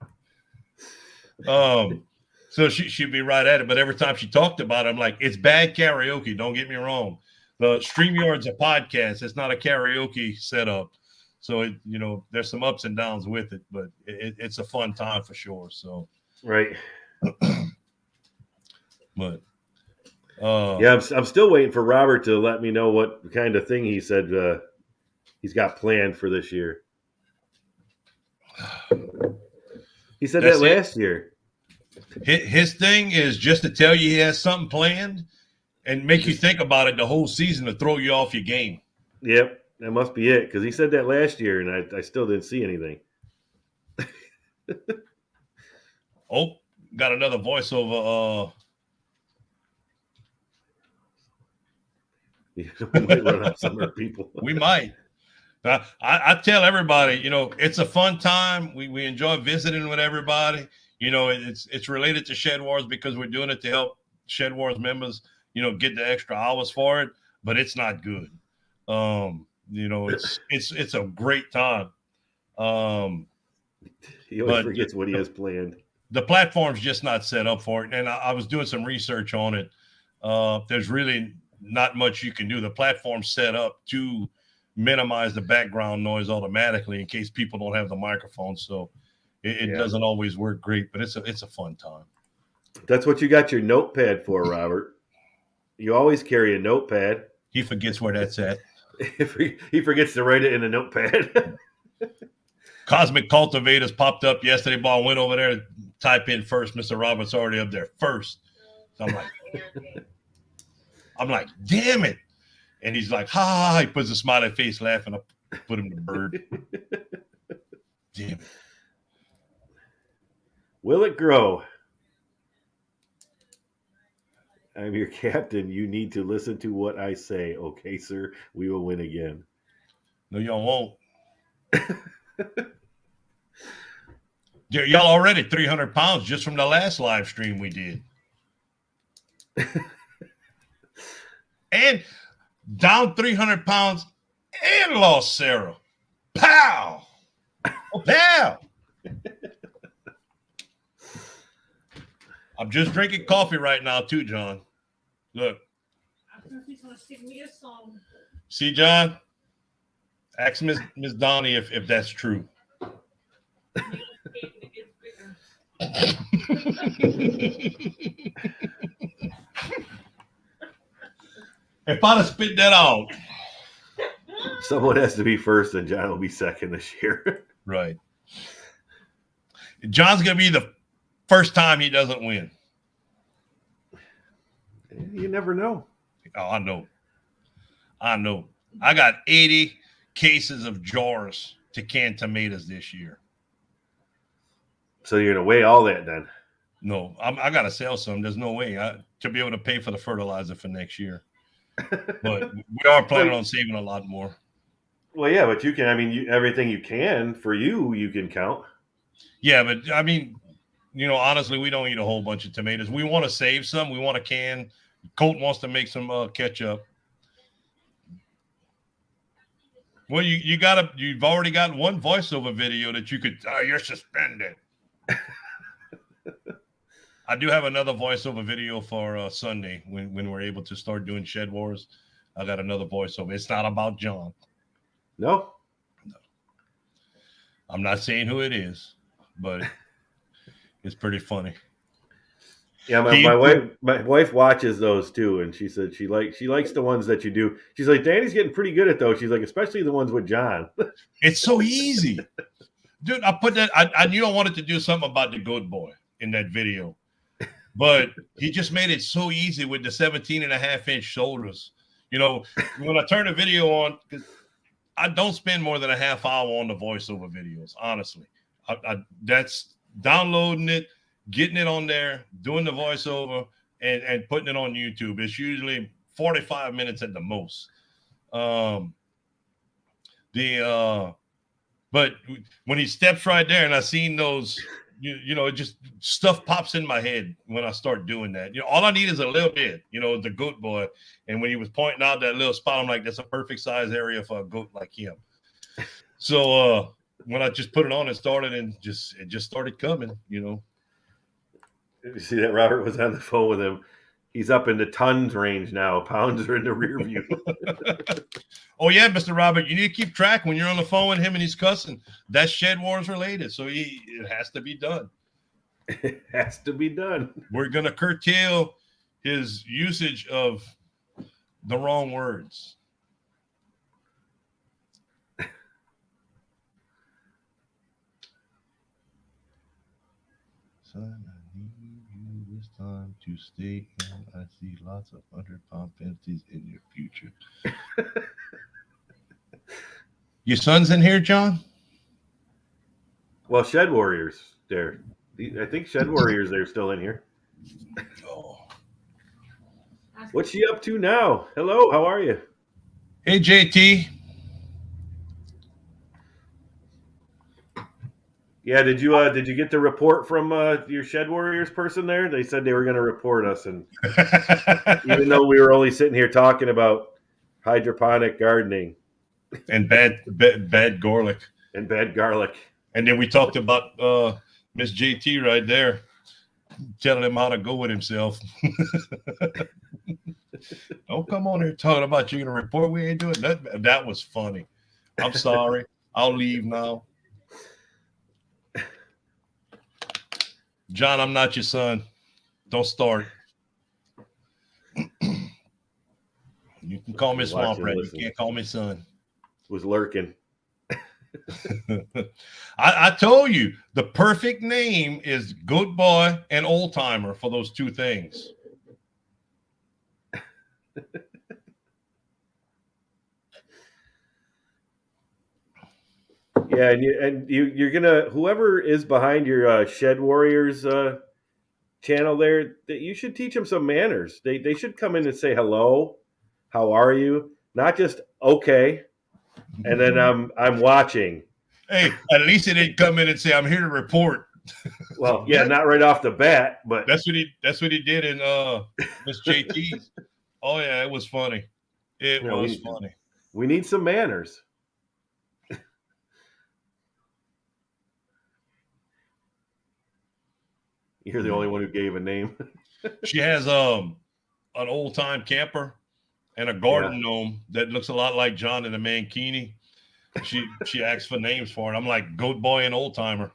So she'd be right at it. But every time she talked about it, I'm like, it's bad karaoke. Don't get me wrong. The StreamYard's a podcast. It's not a karaoke setup. So there's some ups and downs with it, but it's a fun time for sure. So right. But I'm still waiting for Robert to let me know what kind of thing he said he's got planned for this year. He said that last year. His thing is just to tell you he has something planned and make you think about it the whole season to throw you off your game. Yep, that must be it, because he said that last year, and I still didn't see anything. Oh, got another voiceover. We might run out some more people. We might. I tell everybody, it's a fun time. We enjoy visiting with everybody. It's related to Shed Wars because we're doing it to help Shed Wars members, get the extra hours for it, but it's not good. It's a great time. He always But forgets what he has planned. The platform's just not set up for it. And I was doing some research on it. There's really not much you can do. The platform's set up to minimize the background noise automatically in case people don't have the microphone. So it doesn't always work great, but it's a fun time. That's what you got your notepad for, Robert. You always carry a notepad. He forgets where that's at. He forgets to write it in a notepad. Cosmic Cultivators popped up yesterday. Ball went over there to type in first. Mr. Roberts already up there first. So I'm like, damn it. And he's like, ha, ha, ha. He puts a smiley face laughing. I put him to bird. Damn it. Will it grow? I'm your captain. You need to listen to what I say. Okay, sir. We will win again. No, y'all won't. Y'all already 300 pounds just from the last live stream we did. And down 300 pounds and lost Sarah. Pow! Oh, pow! I'm just drinking coffee right now, too, John. Look. I think he's going to sing me a song. See, John? Ask Miss Donnie if that's true. If I'd have spit that out. Someone has to be first and John will be second this year. Right. John's going to be the first time he doesn't win. You never know. Oh, I know. I got 80 cases of jars to can tomatoes this year. So you're going to weigh all that then? No, I got to sell some. There's no way to be able to pay for the fertilizer for next year. But we are planning on saving a lot more. Well, yeah, but you can, everything you can for you can count. Yeah, but honestly, we don't eat a whole bunch of tomatoes. We want to save some. We want to can. Colt wants to make some ketchup. Well, you've already got one voiceover video that you could, you're suspended. I do have another voiceover video for Sunday when we're able to start doing Shed Wars. I got another voiceover. It's not about John. No. I'm not saying who it is, but it's pretty funny. Yeah, my wife watches those too, and she said she likes the ones that you do. She's like, Danny's getting pretty good at those. She's like, especially the ones with John. It's so easy. Dude, I put that I you don't want it to do something about the good boy in that video. But he just made it so easy with the 17.5-inch shoulders. When I turn the video on, because I don't spend more than a half hour on the voiceover videos, honestly. That's downloading it, getting it on there, doing the voiceover, and putting it on YouTube. It's usually 45 minutes at the most. But when he steps right there, and I seen those, it just stuff pops in my head when I start doing that. All I need is a little bit, the goat boy. And when he was pointing out that little spot, I'm like, that's a perfect size area for a goat like him. So when I just put it on, it started, and it just started coming. You see that Robert was on the phone with him. He's up in the tons range now. Pounds are in the rear view. Oh, yeah, Mr. Robert, you need to keep track when you're on the phone with him and he's cussing. That's Shed Wars related, so it has to be done. It has to be done. We're going to curtail his usage of the wrong words. Son, I need you this time to stay in. I see lots of 100-pound penalties in your future. Your son's in here, John? Well, Shed Warriors there. I think Shed Warriors they're still in here. Oh. What's she up to now? Hello, how are you? Hey, JT. Yeah, did you get the report from your Shed Warriors person there? They said they were going to report us, and even though we were only sitting here talking about hydroponic gardening, And bad garlic. And bad garlic. And then we talked about Miss JT right there, telling him how to go with himself. Don't come on here talking about you're gonna report. We ain't doing that. That was funny. I'm sorry. I'll leave now. John, I'm not your son. Don't start. You can call me Swamp Rat. You can't call me son. Was lurking. I told you the perfect name is Goat Boy and Old Timer for those two things. Yeah, and you're gonna, whoever is behind your Shed Warriors channel there, that you should teach them some manners. They should come in and say hello, how are you, not just okay, and then I'm watching. Hey, at least he didn't come in and say I'm here to report. Well, yeah, not right off the bat, but that's what he did in Miss JT's. Oh yeah, it was funny. It was funny. We need some manners. You're the only one who gave a name. She has an old time camper and a garden gnome that looks a lot like John in the Mankini. She asks for names for it. I'm like Goat Boy and Old Timer.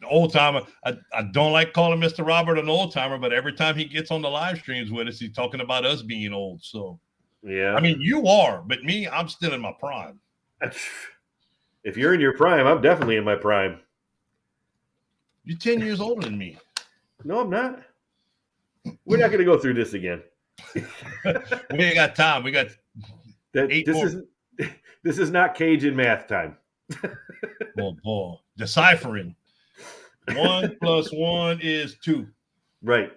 Old Timer. I don't like calling Mr. Robert an old timer, but every time he gets on the live streams with us, he's talking about us being old. So yeah, I mean, you are, but me, I'm still in my prime. If you're in your prime, I'm definitely in my prime. You're 10 years older than me. No, I'm not. We're not going to go through this again. We ain't got time. We got this is not Cajun math time. Oh, boy. Deciphering. 1 + 1 is 2. Right.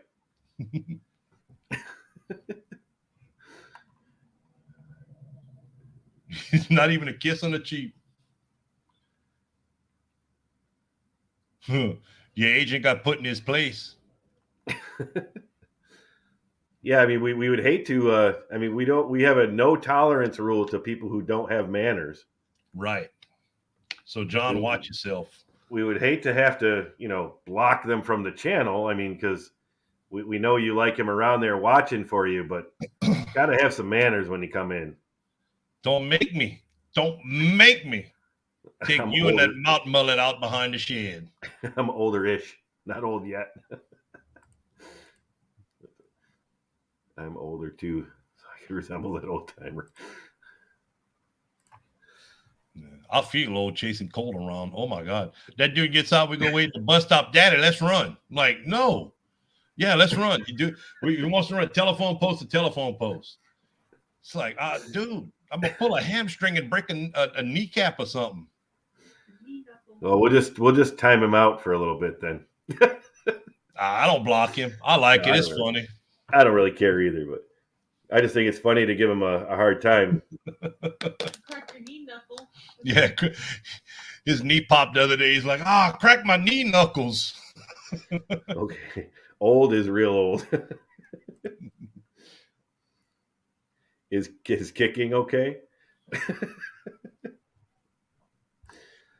Not even a kiss on the cheek. Your agent got put in his place. Yeah, I mean, we would hate to. I mean, we have a no tolerance rule to people who don't have manners. Right. So, John, watch yourself. We would hate to have to, block them from the channel. I mean, because we know you like him around there watching for you, but got to have some manners when you come in. Don't make me take you and that mouth mullet out behind the shed. I'm older-ish, not old yet. I'm older too, so I can resemble that old timer. I feel old chasing Colt around. Oh my God. That dude gets out, we go wait at the bus stop. Daddy, let's run. I'm like, no. Yeah, let's run. He wants to run telephone post to telephone post. It's like, dude, I'm gonna pull a hamstring and break a kneecap or something. Well, we'll just time him out for a little bit then. I don't block him. I like it. It's funny. I don't really care either, but I just think it's funny to give him a hard time. Crack your knee knuckle. Yeah, his knee popped the other day. He's like, crack my knee knuckles. Okay, old is real old. Is kicking okay?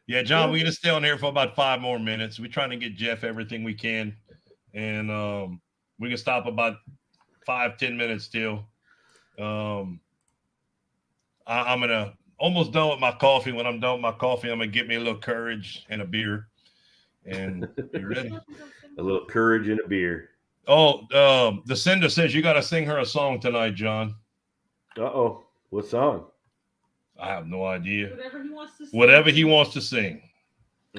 Yeah, John, we're gonna stay on here for about 5 more minutes. We're trying to get Jeff everything we can, and we can stop about 5-10 minutes still. I'm gonna almost done with my coffee. When I'm done with my coffee, I'm gonna get me a little courage and a beer. And you ready? A little courage and a beer. Oh, the sender says you got to sing her a song tonight, John. Uh-oh, what song? I have no idea. Whatever he wants to sing.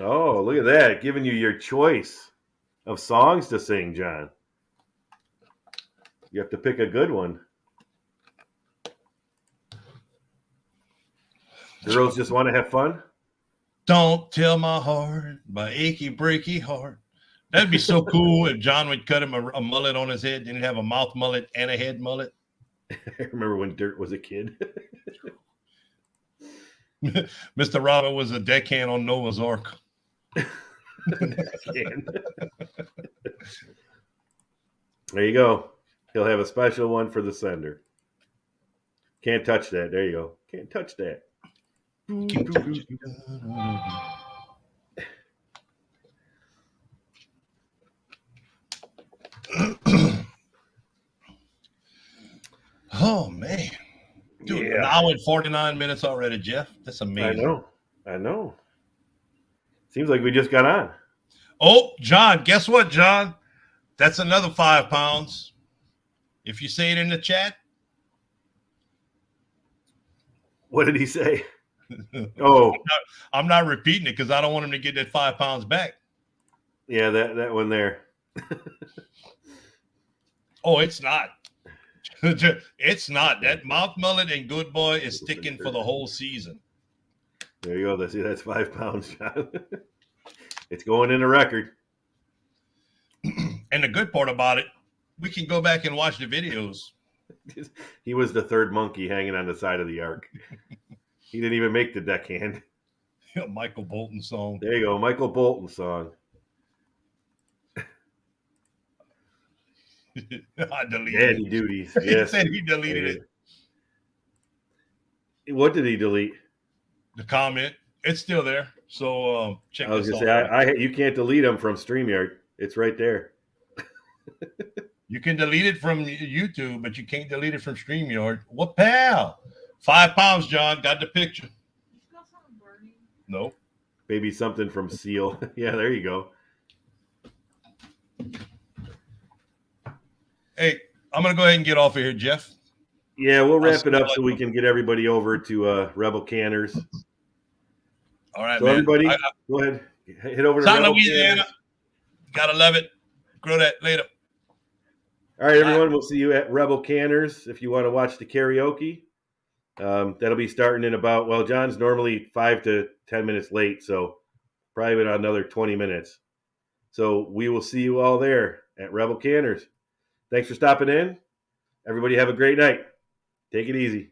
Oh, look at that, giving you your choice of songs to sing, John. You have to pick a good one. Girls just want to have fun? Don't tell my heart, my achy breaky heart. That'd be so cool if John would cut him a mullet on his head. Didn't have a mouth mullet and a head mullet. I remember when Dirt was a kid. Mr. Robert was a deckhand on Noah's Ark. There you go. He'll have a special one for the sender. Can't touch that. There you go. Can't touch that. Can't touch it. Oh man, dude, an hour and 49 minutes already, Jeff. That's amazing. I know. Seems like we just got on. Oh, John, guess what, John? That's another 5 pounds. If you say it in the chat. What did he say? Oh, I'm not repeating it because I don't want him to get that 5 pounds back. Yeah, that one there. Oh, it's not. It's not. That mouth mullet and good boy is sticking for the whole season. There you go. See, that's 5 pounds, John. It's going in the record. And the good part about it, we can go back and watch the videos. He was the third monkey hanging on the side of the ark. He didn't even make the deckhand. Michael Bolton song. There you go, Michael Bolton song. I deleted Daddy it. duties. He Yes. said he deleted it. What did he delete? The comment. It's still there. So check I was this gonna out. say you can't delete them from StreamYard. It's right there. You can delete it from YouTube, but you can't delete it from StreamYard. What pal? 5 pounds, John. Got the picture. No. Maybe something from Seal. Yeah, there you go. Hey, I'm gonna go ahead and get off of here, Jeff. Yeah, we'll wrap it up so we can get everybody over to Rebel Canners. All right, So man. everybody, go ahead. Head over to South Rebel Louisiana. Canners. Gotta love it. Grow that later. All right, everyone. We'll see you at Rebel Canners if you want to watch the karaoke. That'll be starting in about, well, John's normally 5 to 10 minutes late, so probably about another 20 minutes. So we will see you all there at Rebel Canners. Thanks for stopping in. Everybody have a great night. Take it easy.